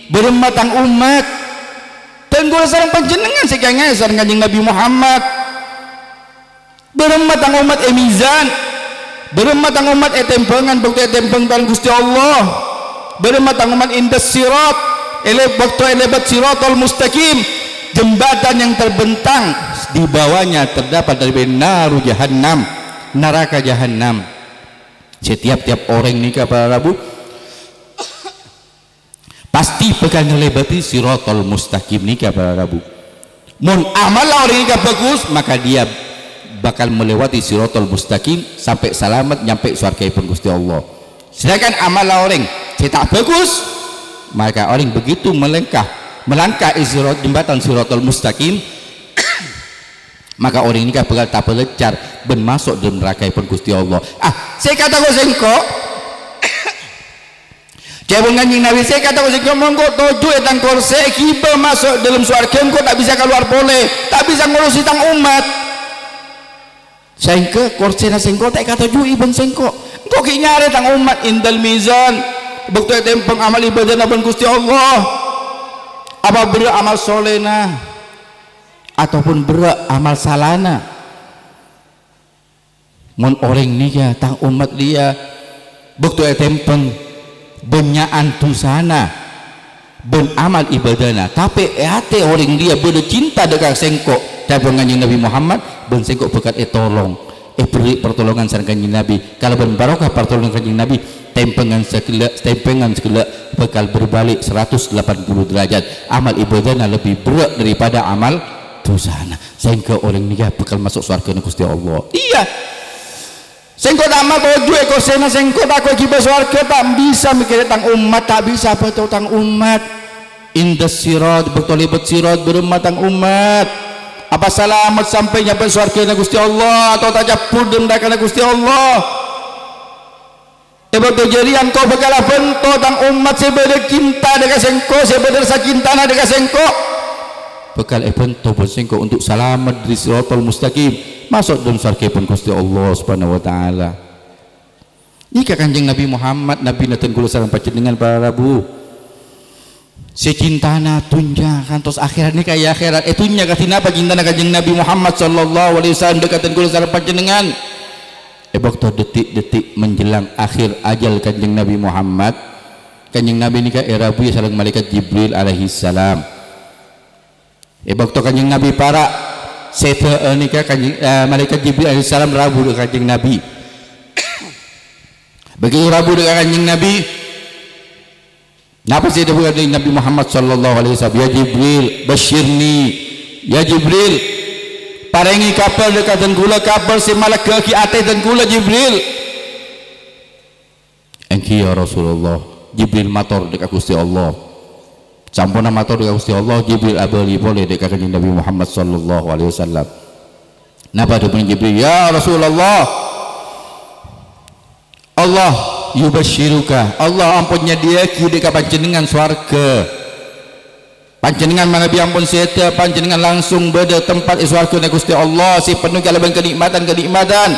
bermatang umat tenggul sareng panjenengan sekanya sareng kanjeng Nabi Muhammad bermatang umat emizan bermatang umat tempengan bukti tempeng bareng Gusti Allah bermatang umat indas sirat elebat siratal mustaqim jembatan yang terbentang di bawahnya terdapat dari naru jahannam neraka jahannam. Setiap orang nikah para Rabu pasti bakal ngelebati siratal mustaqim nikah para Rabu. Mun amal orang nikah bagus maka dia bakal melewati siratal mustaqim sampai selamat nyampe surga pun Gusti Allah. Sedangkan amal orang tak bagus maka orang begitu melangkah jembatan siratal mustaqim maka orang nikah bakal tak belecar ben masuk dalam neraka pun Gusti Allah. Saya kata kau sengkok Jabun kanjeng Nabi saya kata kau monggo 7 etang korse kiba masuk dalam surga engkau tak bisa keluar boleh tak bisa ngurusi tang umat sengke korse na sengko tak kata jui ben sengko engkau ki nyari tang umat indal mizan bukti tempeng amal ibadah na ben Gusti Allah apa berat amal solena ataupun berat amal salana mun orang nikah tang umat dia bukti tempeng benyaan tusana ben amal ibadana tapi hati orang dia beda cinta dengan sengkok dan kanjeng Nabi Muhammad ben sengkok bekat tolong beri pertolongan sareng kanjeng Nabi kalau ben barokah pertolongan kanjeng Nabi tempengan segala bakal berbalik 180 derajat amal ibadana lebih berat daripada amal tusana sehingga orang nikah bakal masuk surga Gusti Allah. Iya sengkot amal 7 ekor sena sengkot aku kiba surga tak bisa mikir tentang umat tak bisa apa tentang umat indas sirat bertolibat sirat bermatang umat apa selamat sampai nyampe surga Gusti Allah atau tak capur neraka Gusti Allah betul jadi engkau bakal bentuk tentang umat sebeda cinta dengan sengkot sebeda sakintana dengan sengkot bakal bentuk sengkot untuk selamat dari siratal mustaqim masuk dalam surga pun Gusti Allah Subhanahu wa taala. Nikah kanjeng Nabi Muhammad Nabi naten kula sareng panjenengan para Rabu. Secintana tunja kantos akhirat nikah ya akhirat etunya katina pacintana kanjeng Nabi Muhammad sallallahu alaihi wasallam dekaten kula sareng panjenengan. Waktu detik-detik menjelang akhir ajal kanjeng Nabi Muhammad kanjeng Nabi nikah Rabu sareng malaikat Jibril alaihi salam. waktu kanjeng Nabi para seta nikah kanjeng malaikat Jibril alaihissalam rabu dengan kanjeng Nabi. Begitu rabu dengan kanjeng Nabi, napa sih dengan Nabi Muhammad sallallahu alaihi wasallam, ya Jibril basyirni, ya Jibril parengi kabar dekat dan kula kabar si malaikat ki ate dan kula Jibril. Engki ya Rasulullah, Jibril matur dekat Gusti Allah. Sampuna matur dekat Gusti Allah, Jibril abali boleh dekat kanjeng Nabi Muhammad sallallahu alaihi wasallam. Napa depan Jibril, ya Rasulullah, Allah yubasyiruka, Allah ampunnya dia ki dekat panjenengan swarga. Panjenengan manabi ampun seta panjenengan langsung beda tempat swarga na Gusti Allah si penuh kalaban kenikmatan.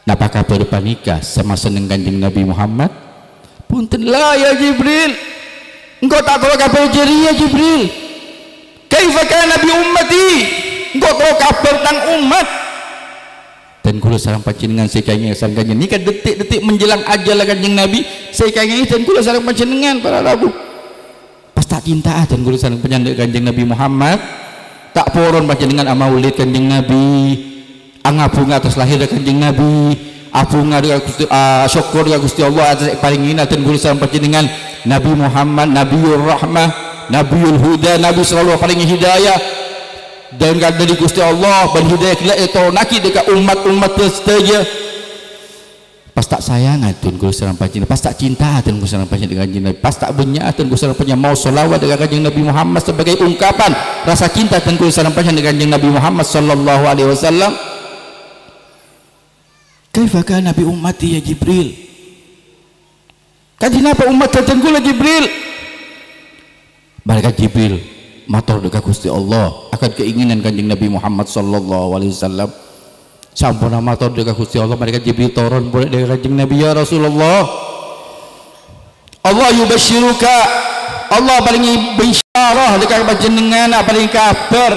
Napa kabar panika sama seneng kanjeng Nabi Muhammad? Punten lah ya Jibril, engkau tak tahu kabar jeri ya Jibril, kaifa kana bi ummati, engkau tahu kabar tentang umat. Dan kula sareng panjenengan sekayanya sareng kanjeng nikah detik-detik menjelang ajal kanjeng Nabi sekayanya dan kula sareng panjenengan para rabu pas tak cinta dan kula sareng penyandang kanjeng Nabi Muhammad tak poron panjenengan amaulid kanjeng Nabi angabunga atas lahir kanjeng Nabi abunga dengan Gusti syukur dengan Gusti Allah atas paringina dan kula sareng panjenengan Nabi Muhammad Nabiul Rahmah Nabiul Huda, Nabi selalu paling hidayah dan dari Gusti Allah dan hidayah kila itu naki dekat umat-umat setuju. Pas tak sayang atun kula sareng panjenengan, pas tak cinta atun kula sareng panjenengan kanjeng Nabi, pas tak benya atun kula sareng panjenengan mau selawat dengan kanjeng Nabi Muhammad sebagai ungkapan rasa cinta dan kula sareng panjenengan kanjeng Nabi Muhammad sallallahu alaihi wasallam. Kaifa kana bi ummati ya Jibril, kanjeng apa umat kanjeng kula Jibril? Malaikat Jibril matur dekat Gusti Allah akan keinginan kanjeng Nabi Muhammad sallallahu alaihi wasallam. Sampun matur dekat Gusti Allah, malaikat Jibril turun boleh dari kanjeng Nabi, ya Rasulullah, Allah yubasyiruka, Allah paling bisyarah dekat panjenengan paling kabar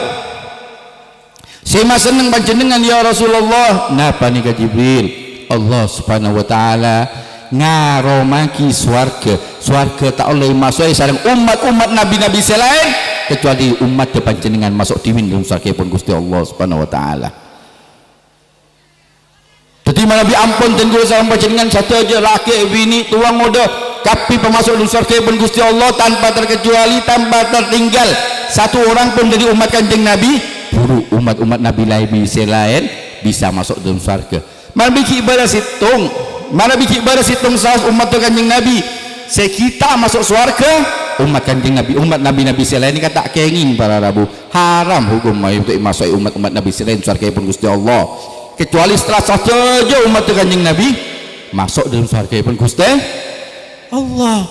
sema seneng panjenengan ya Rasulullah. Napa nika Jibril? Allah subhanahu wa ta'ala ngaromaki swarga tak oleh masuk sareng umat-umat nabi-nabi selain kecuali umat panjenengan masuk dimin dalam swarga pun Gusti Allah subhanahu wa ta'ala. Jadi Nabi ampun dan kula sareng panjenengan satu aja laki bini tua muda kapi pemasuk dalam swarga pun Gusti Allah tanpa terkecuali tanpa tertinggal satu orang pun dari umat kanjeng Nabi buru umat-umat nabi lain selain bisa masuk dalam swarga. Mana bikin ibadah situng sahas umat kanjeng Nabi sekita masuk swarga umat kanjeng Nabi umat nabi-nabi selain ini kata kenging para rabu haram hukum untuk masuk umat-umat nabi selain swarga pun Gusti Allah kecuali setelah saja umat kanjeng Nabi masuk dalam swarga pun Gusti Allah.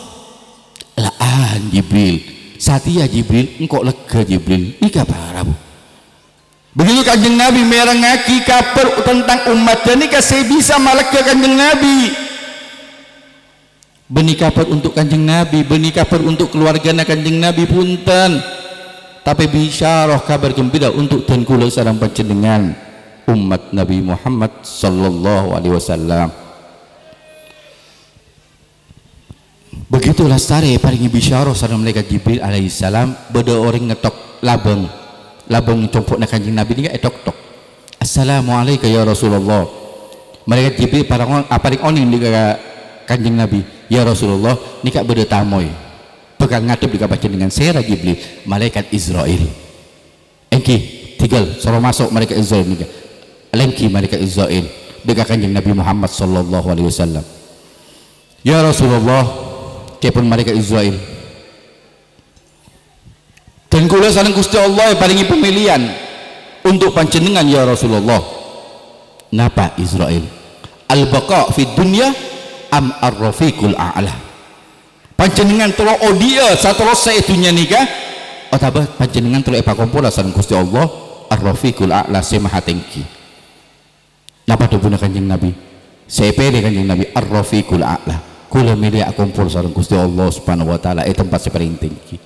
Laan Jibril satia Jibril engkau lega Jibril ika para rabu. Begitu kanjeng Nabi merengaki kabar tentang umat dan ini saya bisa malaikat kanjeng Nabi benih kabar untuk kanjeng Nabi, benih kabar untuk keluarga kanjeng Nabi punten tapi bisyarah kabar gembira untuk dan kula sareng panjenengan umat Nabi Muhammad sallallahu alaihi wasallam. Begitulah sare paling bisyarah sareng malaikat Jibril alaihissalam beda orang ngetok labeng compok nak kanjeng Nabi ni tok assalamualaikum ya Rasulullah. Malaikat Jibril paling oning di kanjeng Nabi, ya Rasulullah ni kak beda tamoy pegang ngadep di kabacan dengan sera Jibril malaikat Israel engki tinggal suruh masuk malaikat Israel ni lengki malaikat Israel dekat kanjeng Nabi Muhammad sallallahu alaihi wasallam. Ya Rasulullah kepun malaikat Israel dan kula sareng Gusti Allah paringi pemilihan untuk panjenengan ya Rasulullah. Napa Israel? Al-baqa fid dunya am ar-rafiqul a'la? Panjenengan tolo odia satelos saedunya nikah atau panjenengan tolo pakumpul sareng Gusti Allah ar-rafiqul a'la semaha tinggi. Napa dipun kanjeng Nabi? Sepede kanjeng Nabi ar-rafiqul a'la. Kula milih kumpul sareng Gusti Allah subhanahu wa ta'ala tempat paling tinggi.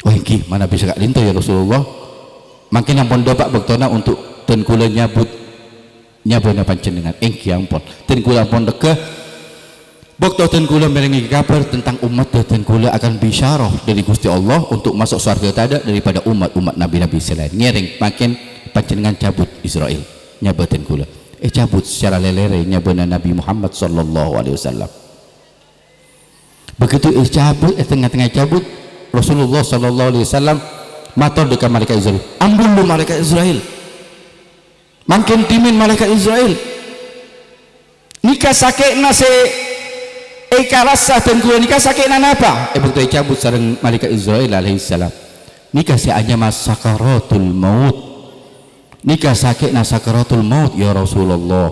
Oh iki mana bisa kak linto ya Rasulullah makin ampun dopak bektona untuk dan kula nyabuna panjenengan engki ampun dan kula ampun deke Bokto dan kula merengi kabar tentang umat dan kula akan bisyarah dari Gusti Allah untuk masuk surga tada daripada umat-umat nabi-nabi selain. Ngereng makin panjenengan cabut Israel nyabatin kula. Cabut secara lelere nyabana Nabi Muhammad sallallahu alaihi wasallam. Begitu cabut tengah-tengah cabut Rasulullah sallallahu alaihi wasallam matur dekat malaikat Israel. Ampun lu malaikat Israel. Makin timin malaikat Israel. Nikah sakitna se karasa dan kula nikah sakitna napa? Begitu cabut sareng malaikat Israel alaihi salam. Nikah se anyama sakaratul maut. Nikah sakitna sakaratul maut ya Rasulullah.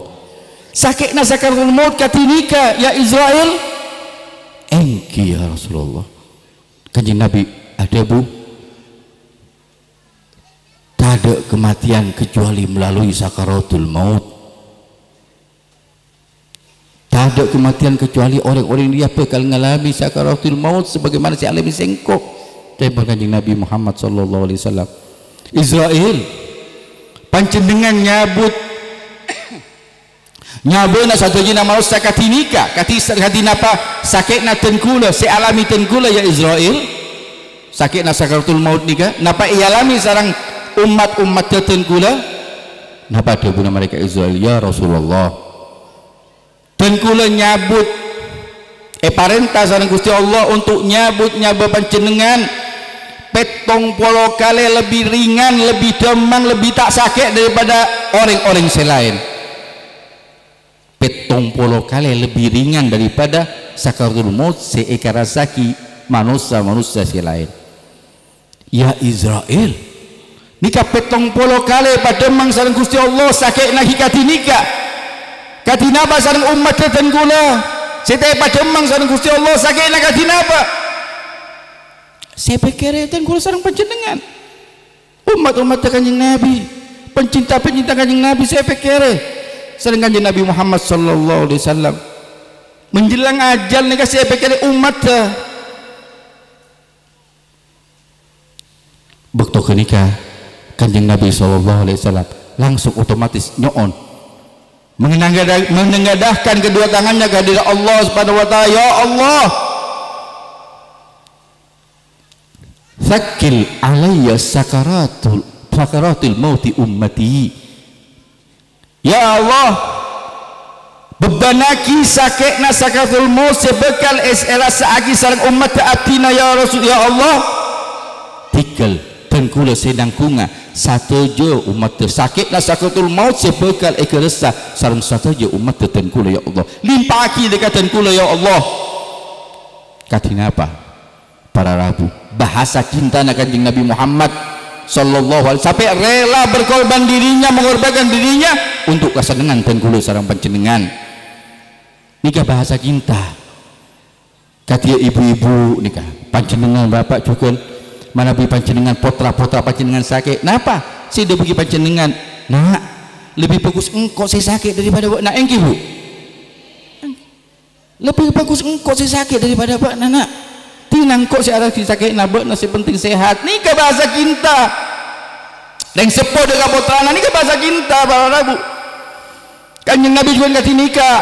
Sakitna sakaratul maut katinika ya Israel. Engki ya Rasulullah. Kanjeng Nabi, ada bu? Tak ada kematian kecuali melalui sakaratul maut. Tak ada kematian kecuali orang-orang dia bakal mengalami sakaratul maut sebagaimana si alami sengkok. Tembak Kanjeng Nabi Muhammad sallallahu alaihi wasallam. Israel panjenengan nyabut nyabuna satu jina maus sakatinika kati napa sakitna tengkula si alami tengkula ya Israel sakitna sakaratul maut nika napa ialami sarang umat-umat tengkula napa debuna mereka Israel ya Rasulullah tengkula nyabut parentah sareng Gusti Allah untuk nyabut panjenengan 70 kali lebih ringan, lebih demam, lebih tak sakit daripada orang-orang selain. 70 kali lebih ringan daripada sakaratul maut seekarasaki manusia selain. Ya Israel, nikah 70 kali pada demam sareng Gusti Allah sakit nahi katinika. Katinapa sareng umat tetengkula. Setiap pada demam sareng Gusti Allah sakit nahi katinapa. Saya pikir itu kalau sareng panjenengan umat-umat Kanjeng Nabi pencinta Kanjeng Nabi saya pikir sareng Kanjeng Nabi Muhammad sallallahu alaihi wasallam menjelang ajal nih saya pikir umat bekto kenika Kanjeng Nabi sallallahu alaihi wasallam langsung otomatis nyoon menengadahkan kedua tangannya ke hadirat Allah subhanahu wa ta'ala. Ya Allah, Zakil alayya sakaratul mauti ummati. Ya Allah, bebanaki sakitna sakaratul maut sebekal rasa agi sareng umat atina ya Rasul ya Allah. Tikal tengkula sedang kunga satuju umat sakitna sakaratul maut sebekal rasa sareng satuju umat tengkula ya Allah. Limpaki dekat tengkula ya Allah. Katina apa? Para rabu bahasa cinta Kanjeng Nabi Muhammad sallallahu alaihi sampai rela berkorban dirinya mengorbankan dirinya untuk kesenangan tengkulu sareng panjenengan nikah bahasa cinta katia ibu-ibu nikah panjenengan bapak juga manabi panjenengan potra-potra panjenengan sakit napa sih dia bagi panjenengan nak lebih bagus engkau si sakit daripada nak engki bu lebih bagus engkau si sakit daripada pak nak tinang kok si ada sakit nabek nasi penting sehat ni ke bahasa cinta yang sepo dengan putrana ni ke bahasa cinta para rabu Kanjeng Nabi juga kata nikah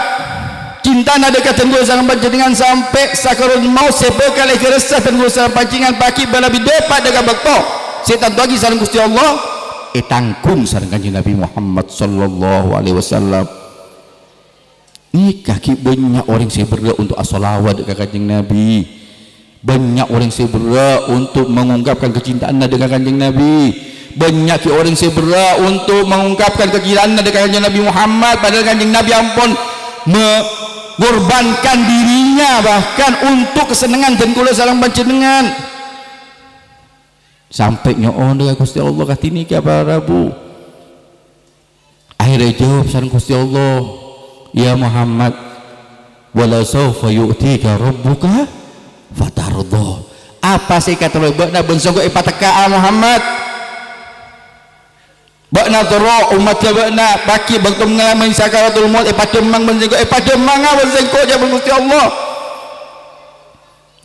cinta nada kata tenggu sareng panjenengan sampai sakaratul maut sebekal ikhlasah tenggu sareng panjenengan paki bala bidepat dengan bekto setan bagi sareng Gusti Allah tanggung sareng Kanjeng Nabi Muhammad sallallahu alaihi wasallam nikah ki banyak orang saya berdoa untuk as-salawat dekat Kanjeng Nabi. Banyak orang seberat untuk mengungkapkan kecintaan dengan Kanjeng Nabi. Banyak orang seberat untuk mengungkapkan kecintaan dengan Kanjeng Nabi Muhammad. Padahal Kanjeng Nabi ampun mengorbankan dirinya bahkan untuk kesenangan dan kula sareng panjenengan. Sampai nyoon dengan Gusti Allah katini ke para rabu. Akhirnya jawab sareng Gusti Allah, ya Muhammad, wala sawfa yu'tika rabbuka fatardo. Apa sih kata bakna bensongko ipateka Muhammad bakna toro umat bakna baki bakto mengalami sakaratul maut ipademang bensongko ipademang bensongko jaban Gusti Allah.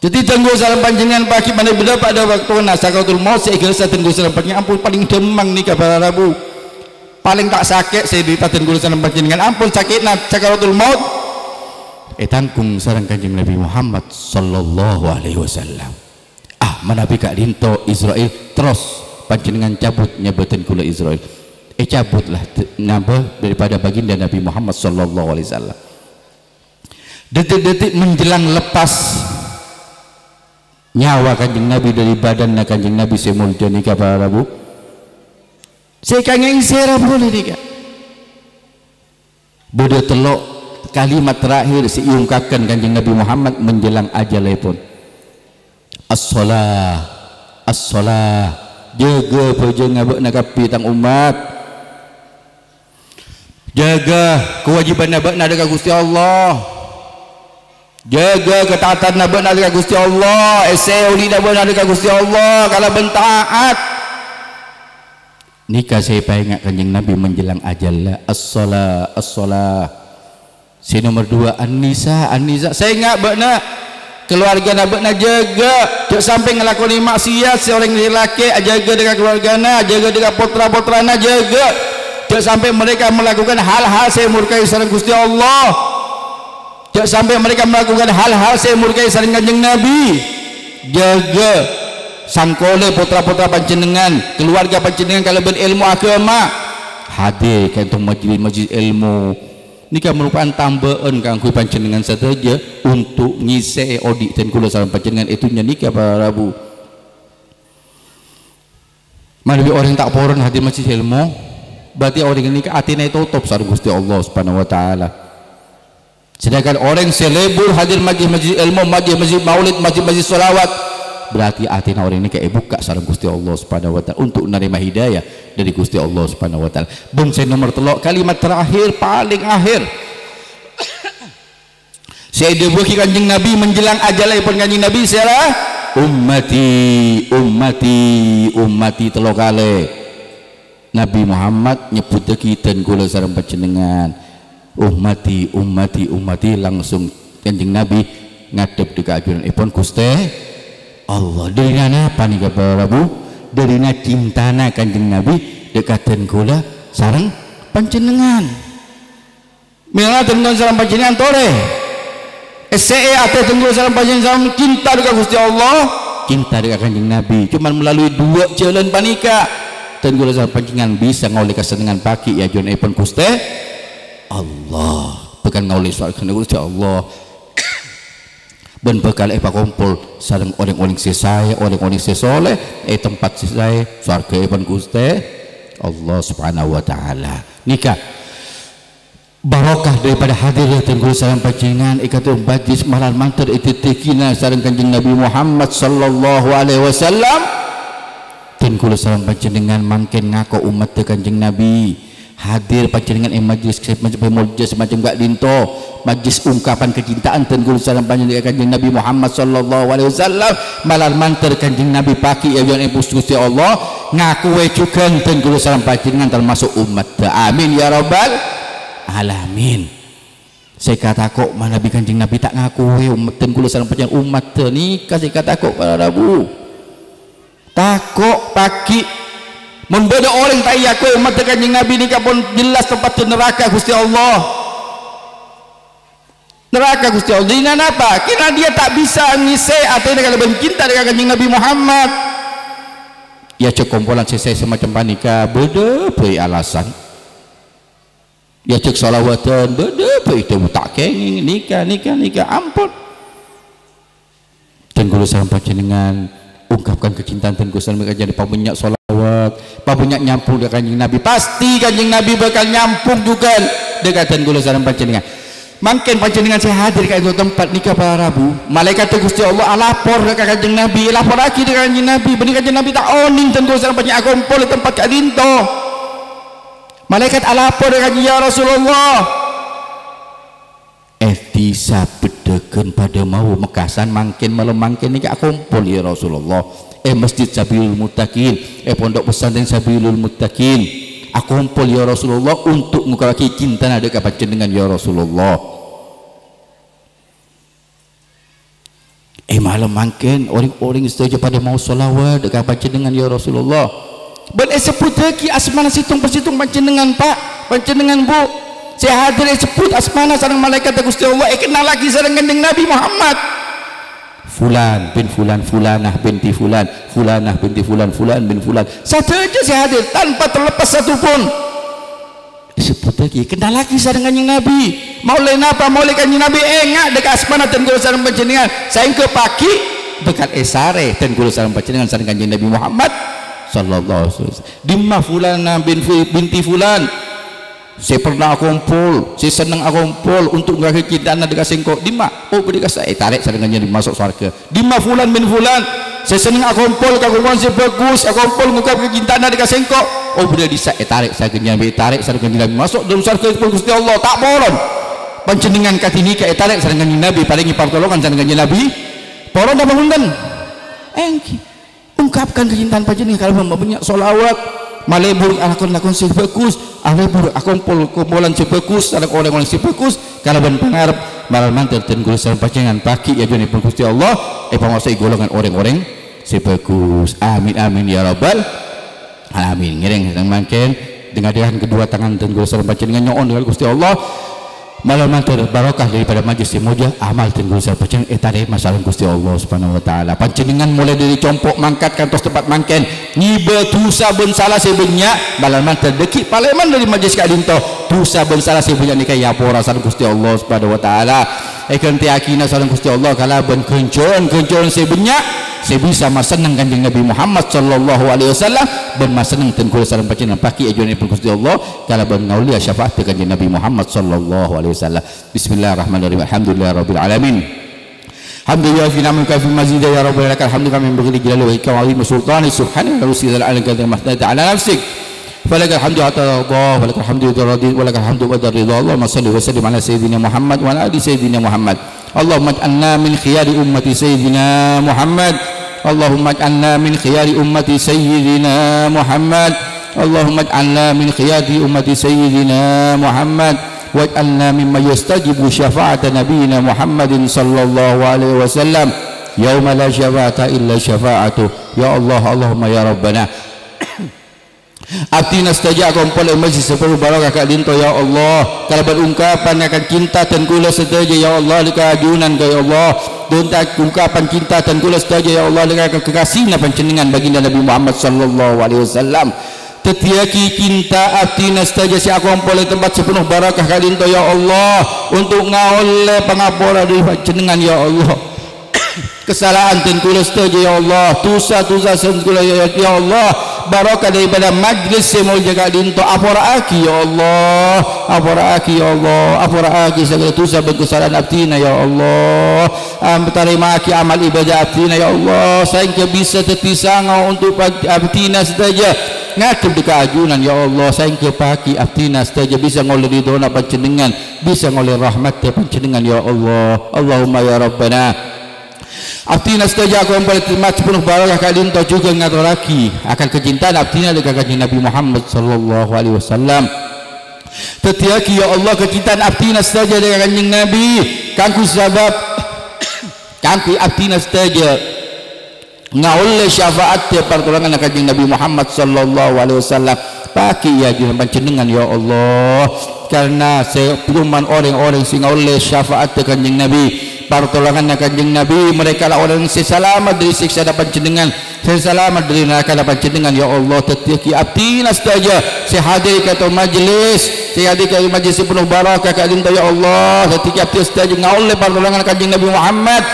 Jadi tenggu salam panjenengan baki mana beda pada waktu sakaratul maut saya ikhlas tenggu salam panjenengan ampun paling demang nih para rabu paling tak sakit saya di tenggu salam panjenengan ampun sakit sakaratul maut tangkung sareng Kanjeng Nabi Muhammad sallallahu alaihi wasallam. Manabi kak linto Israel terus panjenengan cabut nyabetin kula Israel. Cabutlah nambah daripada baginda Nabi Muhammad sallallahu alaihi wasallam. Detik-detik menjelang lepas nyawa Kanjeng Nabi dari badan Kanjeng Nabi semulja nikah para Rabu. Saya kangen sera boleh nikah. Bodoh telok kalimat terakhir diungkapkan Kanjeng Nabi Muhammad menjelang ajalipun. As-salah, as-salah, jaga pejeng abak nak kapi tang umat, jaga kewajiban abak nak dekat Gusti Allah, jaga ketaatan abak nak dekat Gusti Allah, eseuli abak nak dekat Gusti Allah. Kalau bentaat nikah saya ingat Kanjeng Nabi menjelang ajal lah. As-salah, as-salah. Si nomor 2 an-nisa, an-nisa. Saya ingat bakna keluarga nak jaga, tak sampai ngelakoni maksiat seorang lelaki, jaga dengan keluargana, jaga dengan putra-putrana, jaga tak sampai mereka melakukan hal-hal saya murkai sareng Gusti Allah, tak sampai mereka melakukan hal-hal saya murkai sareng Kanjeng Nabi. Jaga sangkole putra-putra panjenengan, keluarga panjenengan kalau berilmu agama, hadir ke untuk majlis-majlis ilmu. Nikah merupakan tambahan kanggo panjenengan saja untuk ngisi audit dan kula sareng panjenengan itu nikah para Rabu. Mana orang tak poron hadir majlis ilmu, berarti orang nikah atine tutup sareng Gusti Allah Subhanahu wa taala. Sedangkan orang selebur hadir majlis ilmu, majlis maulid, majlis selawat, berarti atina orang ini kayak buka sareng Gusti Allah Subhanahu wa taala untuk menerima hidayah dari Gusti Allah Subhanahu wa taala. Bangsa nomor telok kalimat terakhir paling akhir. Saya dibagi Kanjeng Nabi menjelang ajalipun Kanjeng Nabi salah ummati ummati ummati telok kali. Nabi Muhammad nyebut kita kula sareng panjenengan ummati ummati ummati, langsung Kanjeng Nabi ngadep di keajuranipun Gusti Allah. Dari apa nih para Rabu? Dari cintana Kanjeng Nabi dekatan kula sareng panjenengan. Mila tenggon sareng panjenengan tore. SCE atau tenggon sareng panjenengan cinta dekat Gusti Allah, cinta dekat Kanjeng Nabi. Cuman melalui 2 jalan panika. Tenggon sareng panjenengan bisa ngoleh kesenangan pagi ya jon ipun Gusti Allah. Bukan ngoleh surga Gusti Allah. Ben bekal pak kumpul sareng orang-orang sesaya, orang-orang sesoleh tempat sesaya surga ibn Gusti Allah Subhanahu wa taala. Nikah barokah daripada hadir tenggul sareng panjenengan ikatul majlis malam mantar ititikina sareng Kanjeng Nabi Muhammad sallallahu alaihi wasallam. Tenggul sareng panjenengan mangken ngako umat Kanjeng Nabi hadir panjenengan majlis semacam gak linto majlis ungkapan kecintaan tenggul sareng panjenengan Kanjeng Nabi Muhammad sallallahu alaihi wasallam malam mantar Kanjeng Nabi pagi ya yang Gusti Allah ngaku juga tenggul sareng panjenengan termasuk umat. Amin ya rabbal alamin. Saya kata kok mana Nabi Kanjeng Nabi tak ngaku umat tenggul sareng panjenengan umat nikah. Saya kata kok para Rabu takok pagi membeda orang tak iya kau umat Kanjeng Nabi nikah pun jelas tempat neraka Gusti Allah. Neraka Gusti Allah. Ini apa? Karena dia tak bisa ngisi atau kalau bercinta dengan Kanjeng Nabi Muhammad. Ya cek kumpulan selesai semacam panika beda beri alasan. Ya cek salawatan beda beri itu tak kenging nikah ampun. Tenggulu sareng panjenengan ungkapkan kecintaan tenggulu sareng jadi pamunyak salawat, pamunyak nyampung dengan Kanjeng Nabi. Pasti Kanjeng Nabi bakal nyampung juga dekat tenggulu sareng panjenengan. Mungkin panjenengan saya hadir ke itu tempat nikah para Rabu. Malaikat Gusti Allah lapor ke Kanjeng Nabi, lapor lagi ke Kanjeng Nabi. Benih Kanjeng Nabi tak oning tenggulu sareng panjenengan kumpul di tempat Kak Dinto. Malaikat lapor ke Kanjeng ya Rasulullah. Bisa bedekan pada mau mekasan mangkin malam mangkin nikah kumpul ya Rasulullah. Masjid Sabilul Muttaqin, pondok pesantren Sabilul Muttaqin. Aku kumpul ya Rasulullah untuk ngukaki cinta ada kapan dengan ya Rasulullah. Malam mangkin orang-orang setuju pada mau solawat dekat panjenengan ya Rasulullah. Ben sebut lagi asmana situng persitung panjenengan Pak, panjenengan Bu. saya hadir sebut asmana sareng malaikat Gusti Allah kenal lagi sareng kanjeng Nabi Muhammad fulan bin fulan, fulanah binti fulan, fulanah binti fulan, fulan bin fulan, saja saya hadir tanpa terlepas satupun. Disebut lagi kenal lagi sareng kanjeng Nabi maulai napa maulai kanjeng Nabi engak dekat asmana dan kula sareng panjenengan saya ke pagi dekat esare dan kula sareng panjenengan sareng kanjeng Nabi Muhammad sallallahu alaihi wasallam dimma fulanah binti fulan saya pernah kumpul, saya senang kumpul untuk nggak kecintaan dekat sengkok. Dimma, oh beri saya tarik sadengannya masuk surga. Dimma fulan bin fulan, saya senang kumpul, kagungan saya bagus, kumpul ngungkap kecintaan dekat sengkok. Oh beri saya tarik sadengannya, tarik sadengannya masuk dalam surga Gusti Allah tak bolon. Panjenengan katini kayak tarik sadengannya Nabi, paling pertolongan sadengannya Nabi. Poron dah bangunkan, ungkapkan kecintaan panjenengan kalau mempunyai solawat. Malebur lakon si bagus, alebur kumpulan si bagus, ada orang-orang si bagus, kalau ben pangarep maral mantel dan gula sareng panjenengan pagi ya jone pun Gusti Allah, panguasai golongan orang-orang si bagus. Amin amin ya rabbal alamin. Ngiring sedang mangken dengan kedua tangan dan gula sareng panjenengan nyoon dengan Gusti Allah. Malam mantel barokah daripada majlis mulia amal dan gula sareng panjenengan etare masalah Gusti Allah Subhanahu wa taala. Panjenengan mulai dari compok mangkat kantos tempat mangken ngibe dosa ben salah sebenyak malam mantel deki paleman dari majlis kadinto dosa ben salah sebenyak nikah ya pora sareng Gusti Allah Subhanahu wa taala. Eken tiakina sareng Gusti Allah kala ben kencon sebenyak saya bisa maseneng kanjeng Nabi Muhammad sallallahu alaihi wasallam ben maseneng ten kula sareng panjenengan paki ajone pun Gusti Allah kala ben ngaulia syafaat kanjeng Nabi Muhammad sallallahu alaihi wasallam. Bismillahirrahmanirrahim. Alhamdulillahirabbil alamin. Alhamdulillah fi ni'amika fi mazid ya rabbana lakal hamdu kama yanbaghi li jalali wajhika wa 'azimi sultani subhanahu wa ta'ala al-qadir mahdata ala nafsik falakal hamdu hatta Allah walakal hamdu radhi walakal hamdu ba'da ridha. Allahumma shalli wa sallim ala sayyidina Muhammad wa ala ali sayyidina Muhammad. Allahumma ij'alna min khiyari ummati sayyidina Muhammad. Allahumma ij'alna min khiyari ummati sayyidina Muhammad. Allahumma ij'alna min khiyari ummati sayyidina Muhammad waj'alna mimma yastajibu syafa'ata nabiyyina Muhammadin sallallahu alaihi wasallam yauma la syafa'ata illa syafa'atu. Ya Allah, Allahumma ya Rabbana Abdina stajak kumpul masjid sepenuh barakah kak dinto ya Allah kalau berungkapan akan cinta dan kula setaja ya Allah lika ajunan ya Allah donta ungkapan cinta dan kula setaja ya Allah lika kekasihna panjenengan baginda Nabi Muhammad sallallahu alaihi wasallam tetiaki cinta abdina setaja si aku kumpul tempat sepenuh barakah kak dinto ya Allah untuk ngaole pangapura dari panjenengan ya Allah kesalahan dan kula setaja ya Allah dosa-dosa kula ya Allah barakah daripada majlis semul jaga dinto apora aki ya Allah apora aki ya Allah apora aki segala dosa berkesalahan abdina ya Allah terima aki amal ibadah abdina ya Allah sehingga bisa tetisanga untuk abdina saja ngatur di keajunan ya Allah sehingga pagi abdina saja bisa ngoleh ridhona panjenengan bisa ngoleh rahmat panjenengan ya Allah. Allahumma ya Rabbana abdina setaja aku yang paling terima sepenuh barakah kalian tahu juga ngatur lagi akan kecintaan abdina dengan kanjeng Nabi Muhammad sallallahu alaihi wasallam. Tetiaki ya Allah kecintaan abdina setaja dengan kanjeng Nabi kangku sabab kangku abdina setaja ngaule syafaat ya pertolongan kanjeng Nabi Muhammad sallallahu alaihi wasallam paki ya juhan panjenengan ya Allah karena sepenuman orang-orang sing ngaule syafaat kanjeng Nabi pertolongan kanjeng Nabi mereka lah orang yang selamat dari siksa dapat jenengan selamat dari neraka dapat jenengan ya Allah. Tetiaki abdina saja saya hadir ke majlis saya hadir ke majlis penuh barakah kalian ya Allah. Tetiaki abdina saja ngaul pertolongan kanjeng Nabi Muhammad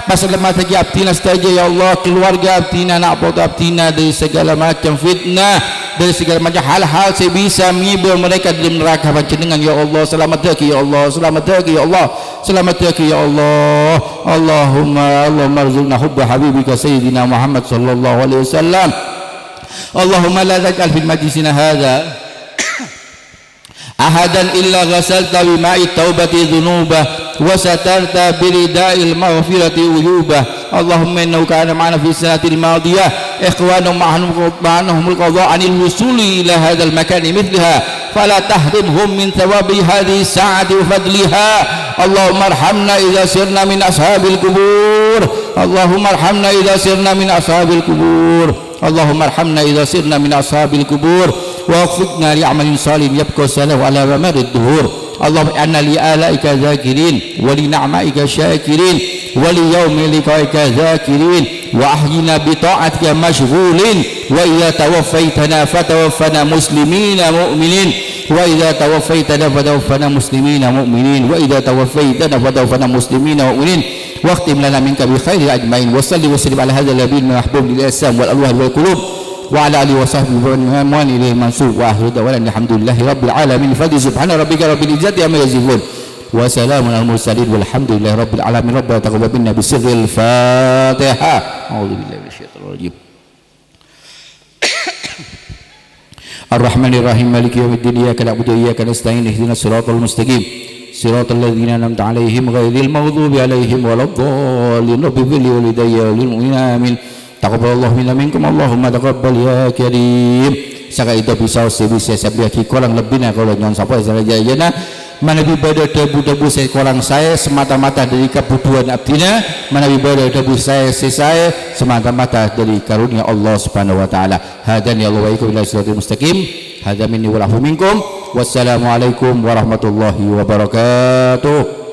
pasal mata abdina saja ya Allah keluarga abdina anak putu abdina dari segala macam fitnah dari segala macam hal-hal saya bisa menghibur mereka dari neraka panjenengan ya Allah. Selamat lagi ya Allah selamat lagi ya Allah selamat lagi ya Allah. Allahumma arzuqna hubba habibika sayyidina Muhammad sallallahu alaihi wasallam. Allahumma la taj'al fil majlisina hadha ahadan illa ghasalta bima'i taubati dhunubah wa satarta birida'il maghfirati uyubah. Allahumma innahu kana ma'ana fi sanatil madiyah ikhwanum ma'anahumul qadha' anil wusuli ila hadzal makani mithlaha fala tahrimhum min thawabi hadhihi sa'ati wa fadliha. Allahumma arhamna idza sirna min ashabil kubur. Allahumma arhamna idza sirna min ashabil kubur. Allahumma arhamna idza sirna min ashabil kubur wa waffiqna li amalin salih yabqa salahu ala marid duhur. Allahumma anna li alaika zakirin wa li na'maika syakirin wa li yaumi liqaika zakirin wa ahyina bi ta'atika mashghulin wa idza tawaffaitana fatawaffana muslimina mu'minin wa idza tawaffaitana fatawaffana muslimina mu'minin wa idza tawaffaitana fatawaffana muslimina mu'minin واختم لنا منك بخير أجمعين وصلي وسلم على هذا النبي المحبوب للأجسام والأرواح والقلوب وعلى آله وصحبه ومن إليه المنصور وآخر دعوانا الحمد لله رب العالمين فضل سبحان ربك رب العزة عما يصفون وسلام على المرسلين والحمد لله رب العالمين ربنا تقبل منا بسر الفاتحة أعوذ بالله من الشيطان الرجيم الرحمن الرحيم مالك يوم الدين إياك نعبد وإياك نستعين اهدنا الصراط المستقيم صراط الذين أنعمت عليهم غير المغضوب عليهم ولا الضالين رب اغفر لي ولوالدي وللمؤمنين آمين تقبل الله منا منكم اللهم تقبل يا كريم saka itu bisa sabia ki korang lebihnya kalau jangan sampai saja mana ibadah debu sekorang saya semata-mata dari kebutuhan abdina mana ibadah debu saya semata-mata dari karunia Allah subhanahu wa ta'ala hadani Allah wa ikum ila siratal mustaqim hadza minni wa lahu minkum wassalamu alaikum warahmatullahi wabarakatuh.